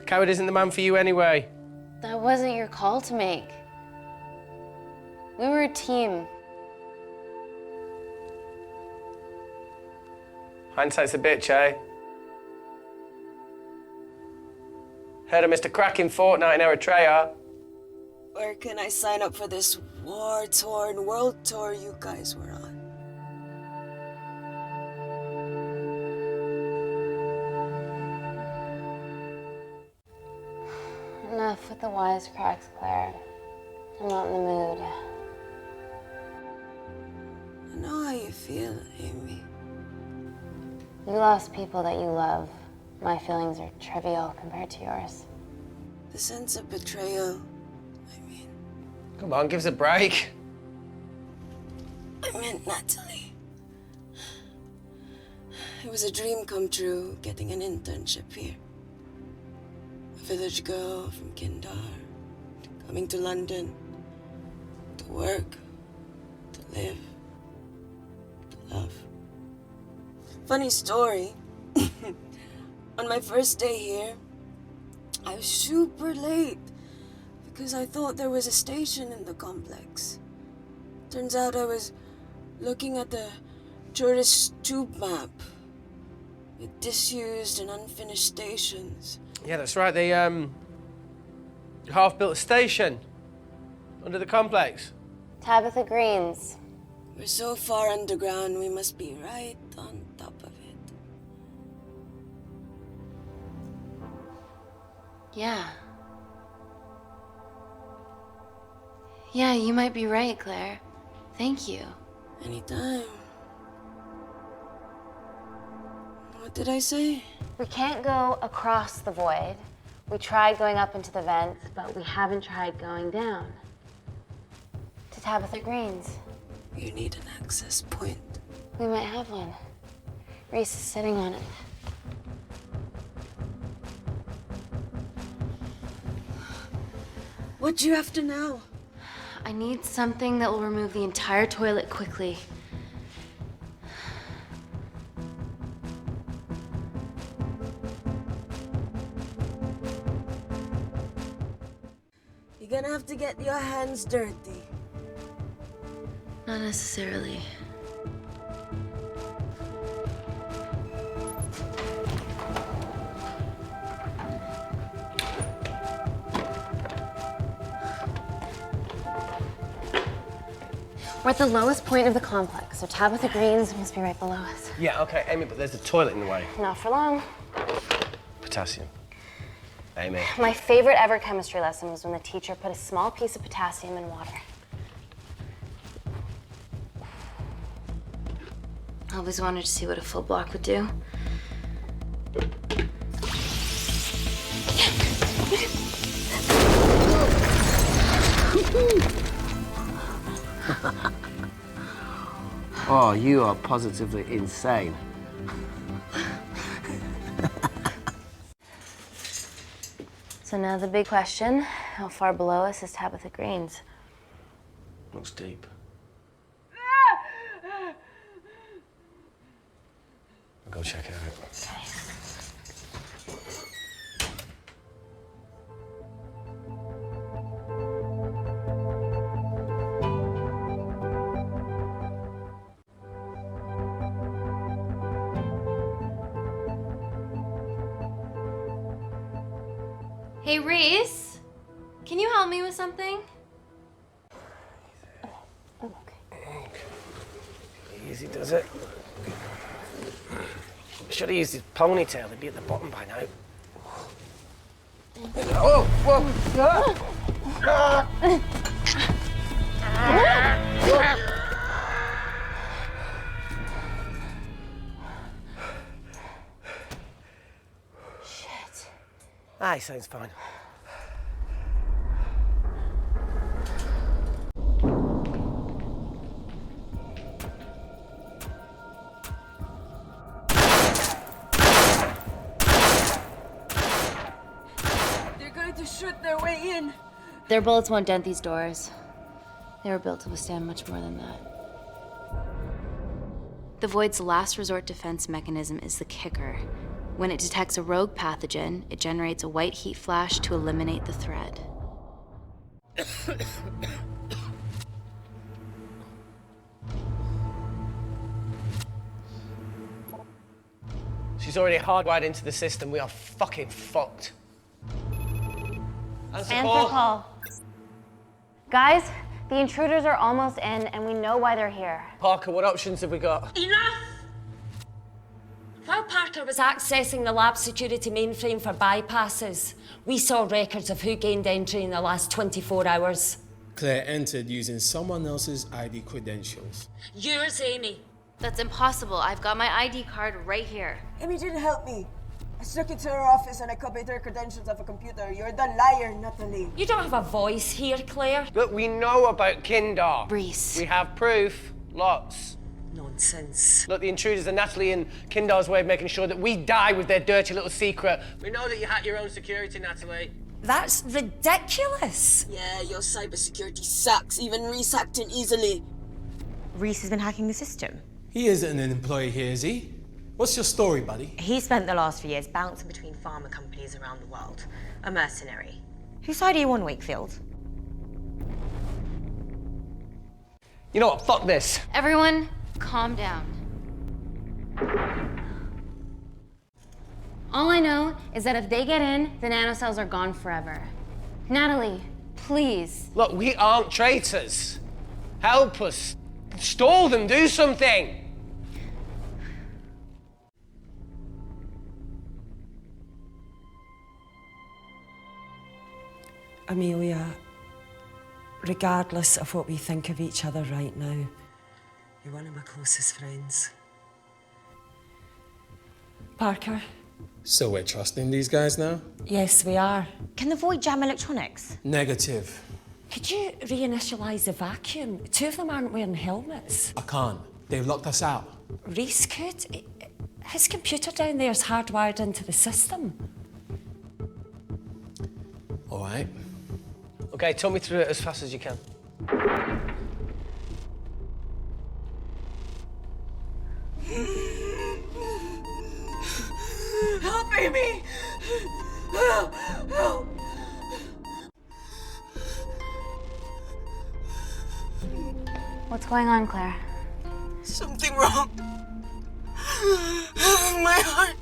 A coward isn't the man for you anyway. That wasn't your call to make. We were a team. Hindsight's a bitch, eh? Heard of Mr. Cracking Fortnite in Eritrea? Where can I sign up for this war-torn world tour you guys were on? Enough with the wisecracks, Claire. I'm not in the mood. I know how you feel, Amy. You lost people that you love. My feelings are trivial compared to yours. The sense of betrayal. Come on, give us a break. I meant Natalie. It was a dream come true, getting an internship here. A village girl from Kindar, coming to London, to work, to live, to love. Funny story. On my first day here, I was super late because I thought there was a station in the complex. Turns out I was looking at the tourist tube map with disused and unfinished stations. Yeah, that's right. They half-built a station under the complex. Tabitha Greens. We're so far underground, we must be right on top of it. Yeah. Yeah, you might be right, Claire. Thank you. Anytime. What did I say? We can't go across the void. We tried going up into the vents, but we haven't tried going down. To Tabitha Greens. You need an access point. We might have one. Reese is sitting on it. What do you have to know? I need something that will remove the entire toilet quickly. You're gonna have to get your hands dirty. Not necessarily. We're at the lowest point of the complex, so Tabitha Greens must be right below us. Yeah, okay, Amy, but there's a toilet in the way. Not for long. Potassium. Amy. My favorite ever chemistry lesson was when the teacher put a small piece of potassium in water. I always wanted to see what a full block would do. Oh, you are positively insane. So now the big question, how far below us is Tabitha Greens? Looks deep. I'll go check it out. Hey, Reese, can you help me with something? Easy does it. Should have used his ponytail. He'd be at the bottom by now. Oh, whoa! Shit. Aye, sounds fine. They're going to shoot their way in. Their bullets won't dent these doors. They were built to withstand much more than that. The Void's last resort defense mechanism is the kicker. When it detects a rogue pathogen, it generates a white heat flash to eliminate the threat. is already hardwired into the system. We are fucking fucked. Answer call. Guys, the intruders are almost in, and we know why they're here. Parker, what options have we got? Enough! While Parker was accessing the lab security mainframe for bypasses, we saw records of who gained entry in the last 24 hours. Claire entered using someone else's ID credentials. Yours, Amy. That's impossible. I've got my ID card right here. Amy didn't help me. I snuck into her office and I copied her credentials off a computer. You're the liar, Natalie. You don't have a voice here, Claire. Look, we know about Kindar. Reese. We have proof. Lots. Nonsense. Look, the intruders are Natalie and Kindar's way of making sure that we die with their dirty little secret. We know that you hack your own security, Natalie. That's ridiculous. Yeah, your cybersecurity sucks. Even Reese hacked it easily. Reese has been hacking the system. He isn't an employee here, is he? What's your story, buddy? He spent the last few years bouncing between pharma companies around the world. A mercenary. Whose side are you on, Wakefield? You know what? Fuck this. Everyone, calm down. All I know is that if they get in, the nanocells are gone forever. Natalie, please. Look, we aren't traitors. Help us. Stall them. Do something. Amelia, regardless of what we think of each other right now, you're one of my closest friends. Parker? So we're trusting these guys now? Yes, we are. Can the Void jam electronics? Negative. Could you reinitialize the vacuum? Two of them aren't wearing helmets. I can't. They've locked us out. Reese could. His computer down there is hardwired into the system. All right. Okay, talk me through it as fast as you can. Help, Amy! Help! Help! What's going on, Claire? Something wrong. My heart.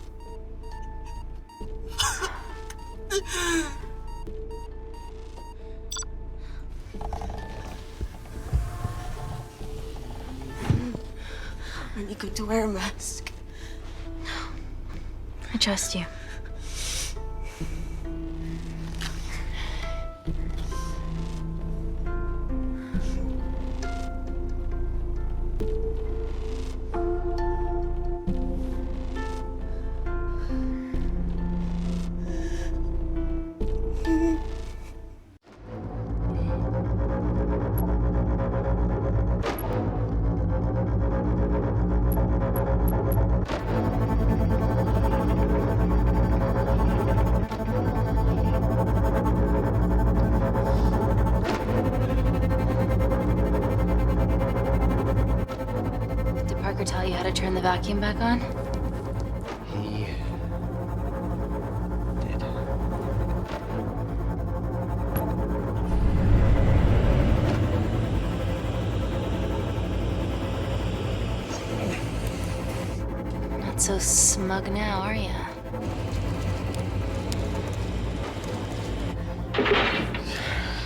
Are you going to wear a mask? I trust you. Did Parker tell you how to turn the vacuum back on? He did. Not so smug now, are you?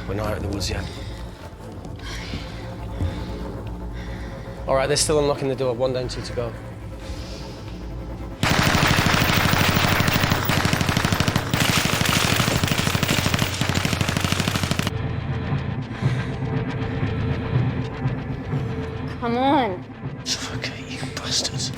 We're not out of the woods yet. All right, they're still unlocking the door. 1 down, 2 to go. Come on. Suffocate, you bastards.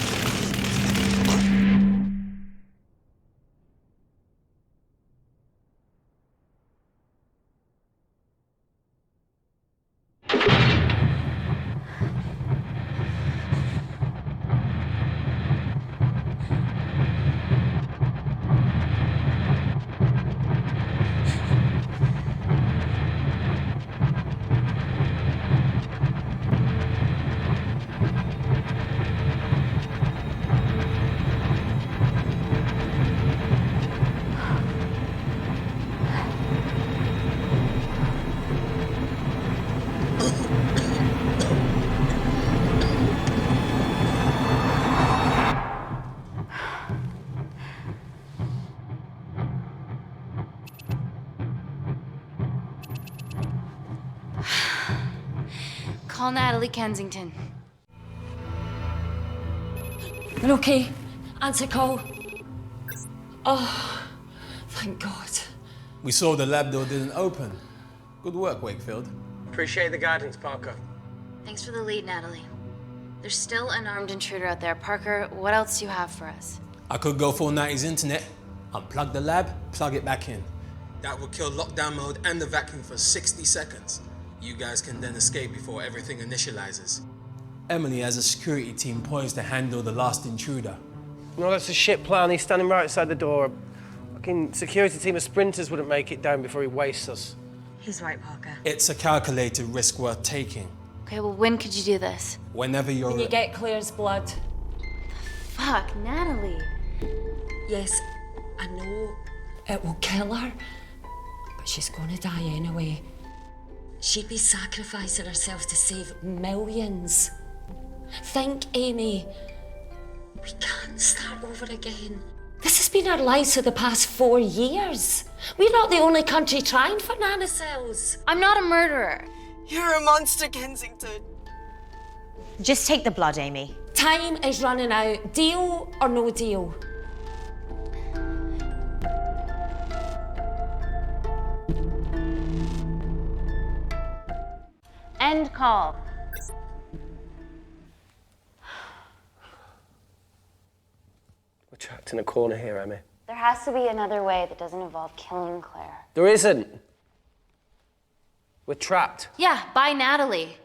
Call Natalie Kensington. You're okay? Answer call. Oh, thank God. We saw the lab door didn't open. Good work, Wakefield. Appreciate the guidance, Parker. Thanks for the lead, Natalie. There's still an armed intruder out there. Parker, what else do you have for us? I could go full 90s internet, unplug the lab, plug it back in. That would kill lockdown mode and the vacuum for 60 seconds. You guys can then escape before everything initializes. Emily has a security team poised to handle the last intruder. No, that's a shit plan. He's standing right outside the door. A fucking security team of sprinters wouldn't make it down before he wastes us. He's right, Parker. It's a calculated risk worth taking. Okay, well, when could you do this? Whenever you're... When you get Claire's blood. Fuck, Natalie. Yes, I know it will kill her, but she's gonna die anyway. She'd be sacrificing herself to save millions. Think, Amy. We can't start over again. This has been our lives for the past 4 years. We're not the only country trying for nanocells. I'm not a murderer. You're a monster, Kensington. Just take the blood, Amy. Time is running out. Deal or no deal? End call. We're trapped in a corner here, Emmy. There has to be another way that doesn't involve killing Claire. There isn't. We're trapped. Yeah, by Natalie.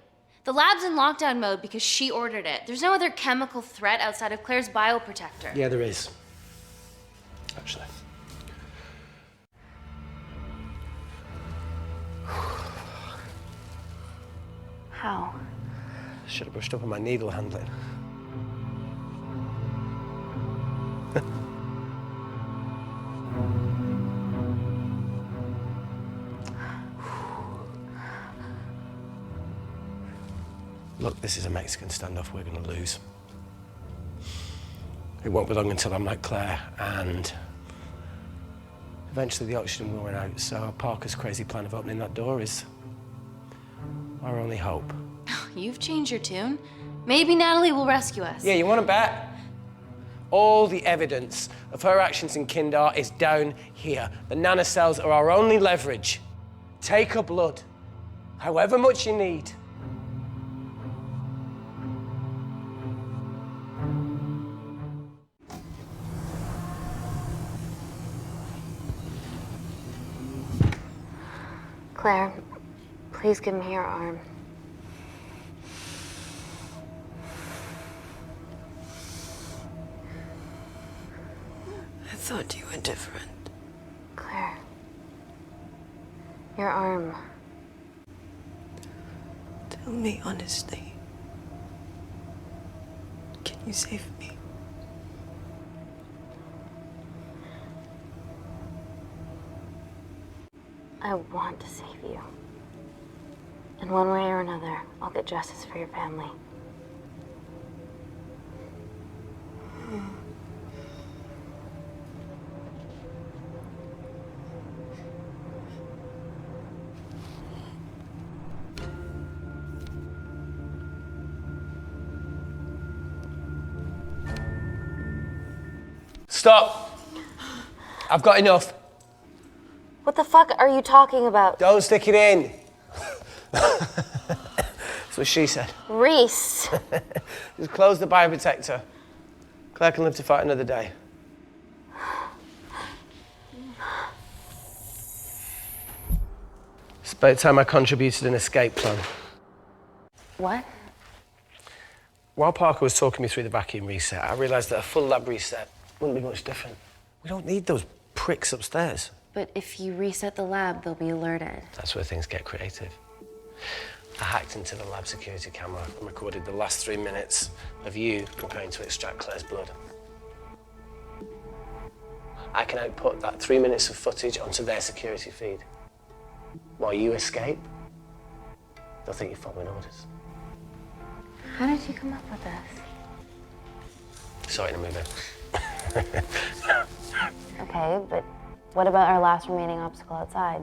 The lab's in lockdown mode because she ordered it. There's no other chemical threat outside of Claire's bioprotector. Yeah, there is. Actually. How? Should have brushed up on my needle handling. Look, this is a Mexican standoff we're going to lose. It won't be long until I'm like Claire, and eventually the oxygen will run out, so Parker's crazy plan of opening that door is our only hope. You've changed your tune. Maybe Natalie will rescue us. Yeah, you want to bet? All the evidence of her actions in Kindar is down here. The nanocells are our only leverage. Take her blood, however much you need. Claire, please give me your arm. I thought you were different. Claire. Your arm. Tell me honestly. Can you save me? I want to save you. In one way or another, I'll get justice for your family. Stop! I've got enough. What the fuck are you talking about? Don't stick it in. That's what she said. Reese. Just close the bioprotector. Claire can live to fight another day. It's about time I contributed an escape plan. What? While Parker was talking me through the vacuum reset, I realised that a full lab reset wouldn't be much different. We don't need those pricks upstairs. But if you reset the lab, they'll be alerted. That's where things get creative. I hacked into the lab security camera and recorded the last 3 minutes of you preparing to extract Claire's blood. I can output that 3 minutes of footage onto their security feed. While you escape, they'll think you're following orders. How did you come up with this? Sorry to move in. Okay, but what about our last remaining obstacle outside?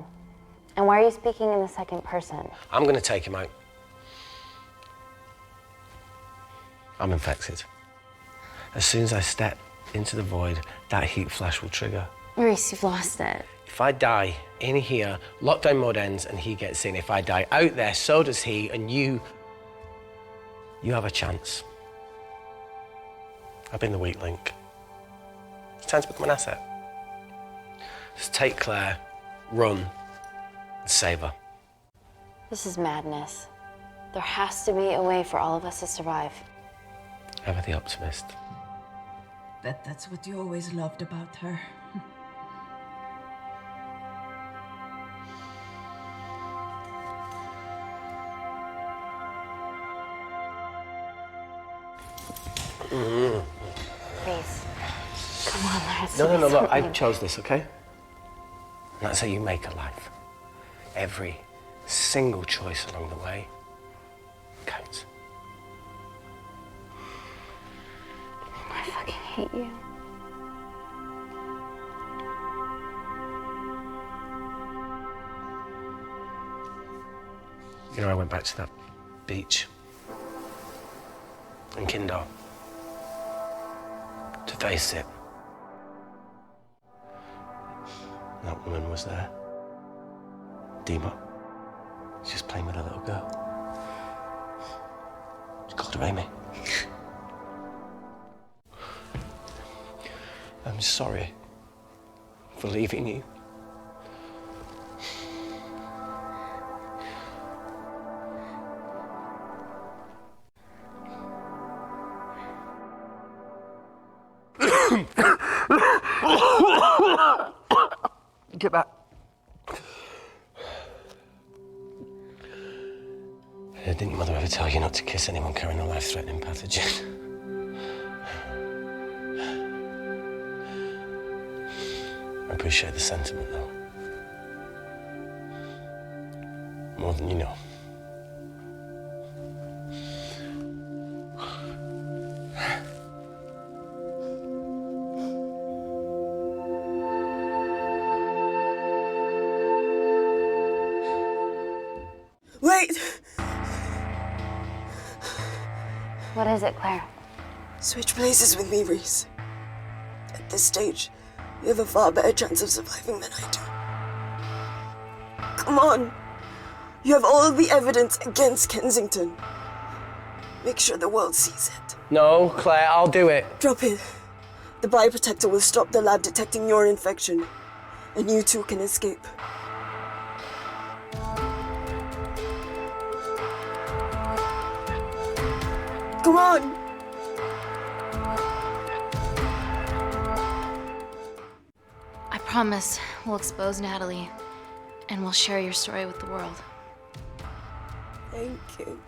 And why are you speaking in the second person? I'm going to take him out. I'm infected. As soon as I step into the void, that heat flash will trigger. Reese, you've lost it. If I die in here, lockdown mode ends and he gets in. If I die out there, so does he, and you have a chance. I've been the weak link. It's time to become an asset. Just take Claire, run, and save her. This is madness. There has to be a way for all of us to survive. Ever the optimist. That's what you always loved about her. Please. Come on, there has to No, be look, I something. chose this, okay? And that's how you make a life. Every single choice along the way counts. I fucking hate you. You know, I went back to that beach in Kindar to face it. That woman was there. Dima. She was playing with a little girl. She called her Amy. I'm sorry for leaving you. Get back. Didn't your mother ever tell you not to kiss anyone carrying a life-threatening pathogen? I appreciate the sentiment, though. More than you know. Wait! What is it, Claire? Switch places with me, Reese. At this stage, you have a far better chance of surviving than I do. Come on. You have all the evidence against Kensington. Make sure the world sees it. No, Claire, I'll do it. Drop it. The bioprotector will stop the lab detecting your infection, and you two can escape. Come on! I promise we'll expose Natalie, and we'll share your story with the world. Thank you.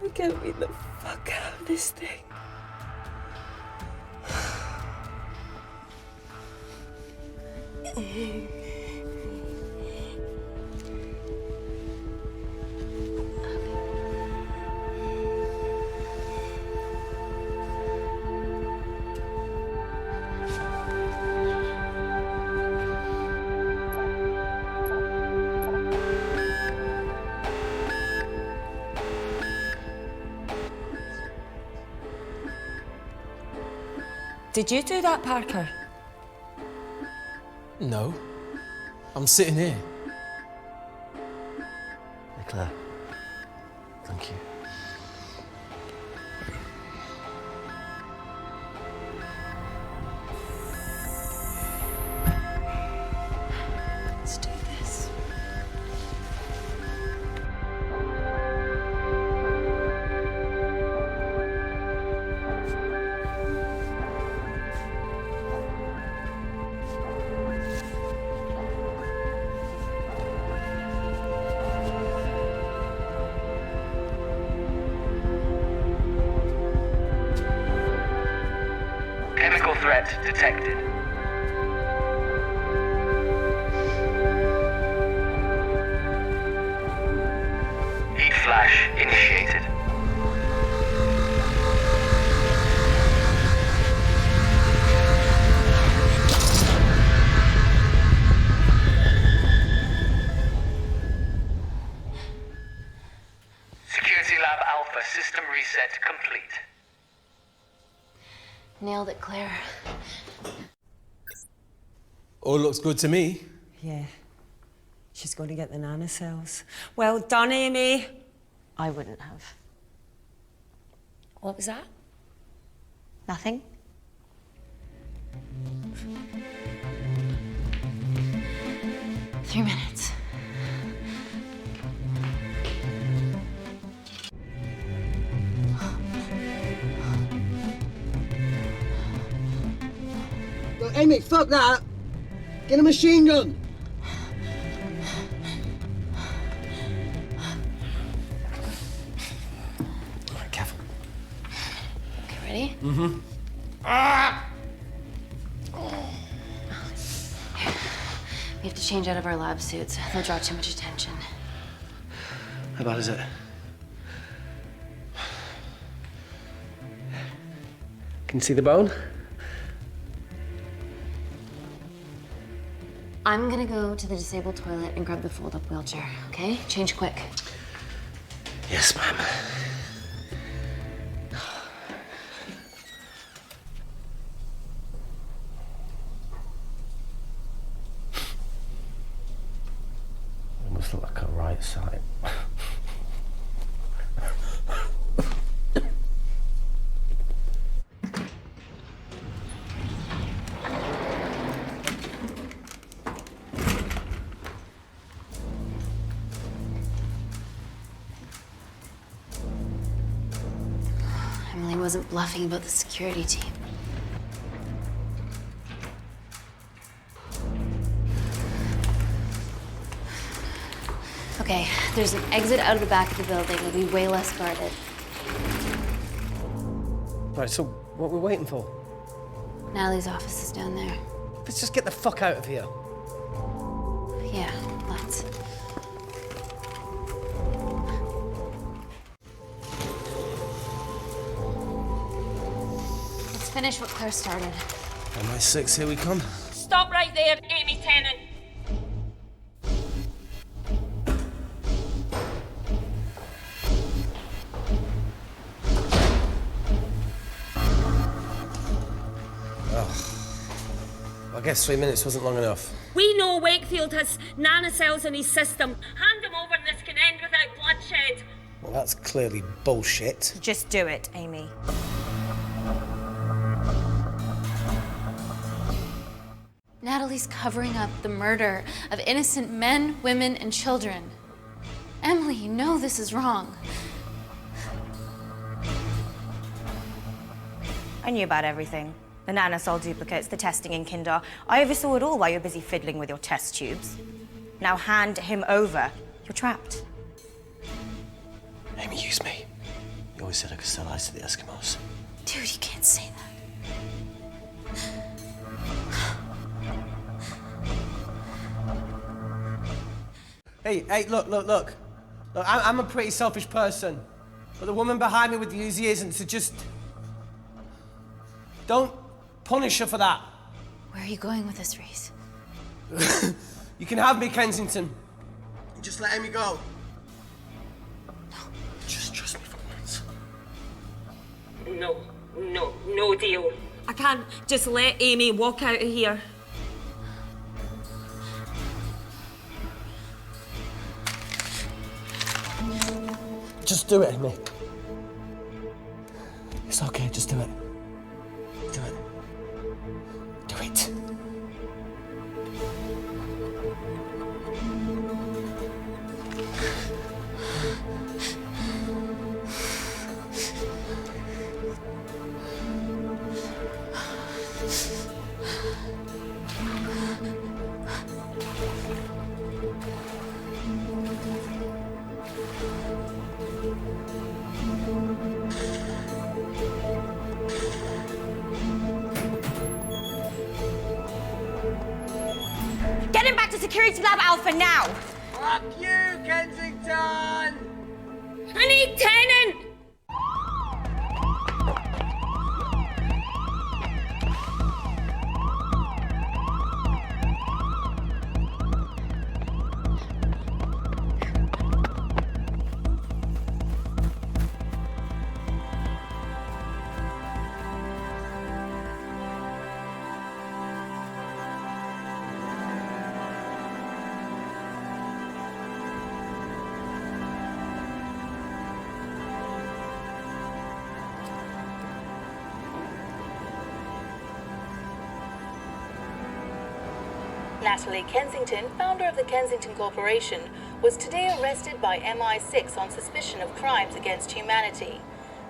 I can't beat the fuck out of this thing. Did you do that, Parker? No. I'm sitting here. Hey, Claire. Thank you. Let's do this. Chemical threat detected. Heat flash initiated. Security Lab Alpha system reset complete. Nailed it, Claire. All looks good to me. Yeah. She's going to get the nanocells. Well done, Amy. I wouldn't have. What was that? Nothing? Three minutes. Yo, Amy, fuck that! Get a machine gun! All right, careful. Okay, ready? Mm-hmm. Ah! We have to change out of our lab suits. They'll draw too much attention. How bad is it? Can you see the bone? I'm gonna go to the disabled toilet and grab the fold-up wheelchair, okay? Change quick. Yes, ma'am. It must look like a right side. Emily wasn't bluffing about the security team. Okay, there's an exit out of the back of the building. It'll be way less guarded. Right, so what we're waiting for? Natalie's office is down there. Let's just get the fuck out of here. Yeah, let's. Let's finish what Claire started. MI6, here we come. Stop right there, Amy Tennant. I guess 3 minutes wasn't long enough. We know Wakefield has nanocells in his system. Hand him over and this can end without bloodshed. Well, that's clearly bullshit. Just do it, Amy. Natalie's covering up the murder of innocent men, women, and children. Emily, you know this is wrong. I knew about everything. The nanosol duplicates, the testing in Kindar. I oversaw it all while you're busy fiddling with your test tubes. Now hand him over. You're trapped. Amy, use me. You always said I could sell ice to the Eskimos. Dude, you can't say that. Hey, look. Look, I'm a pretty selfish person. But the woman behind me with the Uzi isn't, so just... don't punish her for that. Where are you going with this, Reese? You can have me, Kensington. Just let Amy go. Just trust me for once. No deal. I can't just let Amy walk out of here. Just do it, Amy. It's okay, just do it. Do it. Do it. Get him back to Security Lab Alpha now! Fuck you, Kensington! I need Tennant! Natalie Kensington, founder of the Kensington Corporation, was today arrested by MI6 on suspicion of crimes against humanity.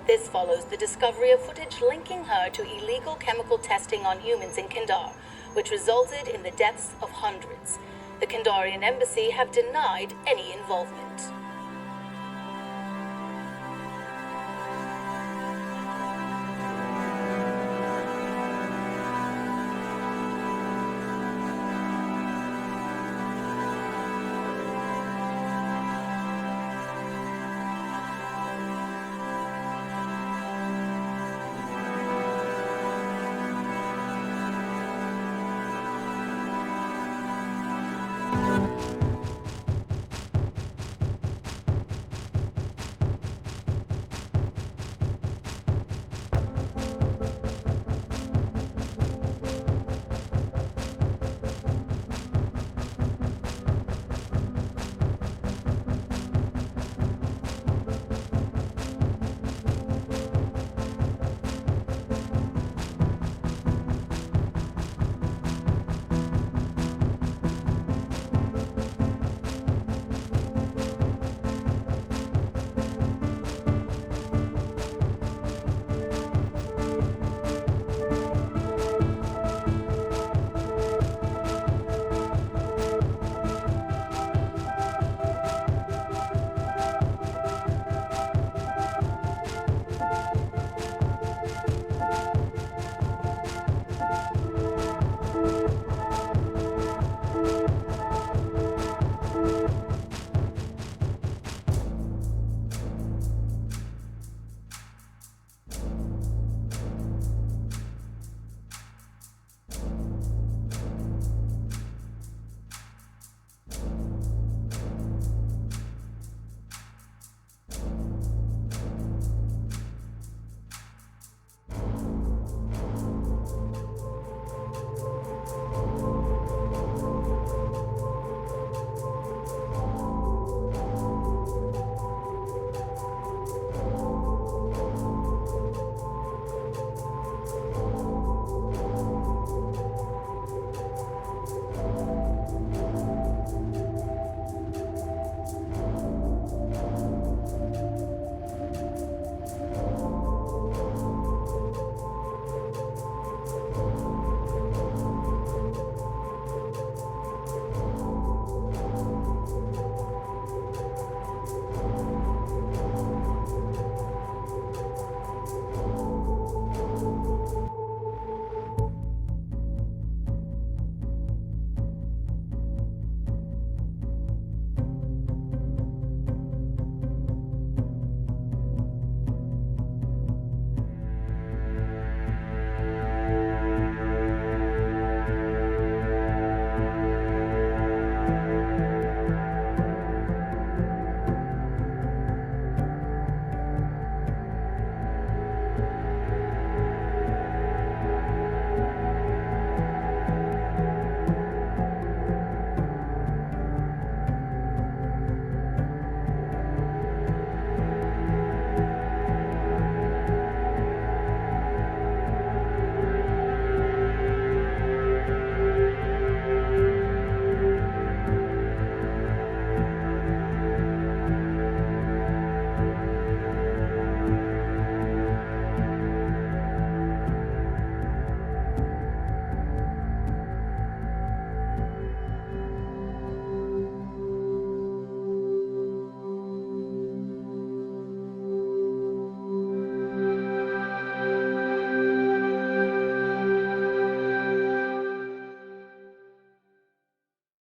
This follows the discovery of footage linking her to illegal chemical testing on humans in Kandar, which resulted in the deaths of hundreds. The Kandarian embassy have denied any involvement.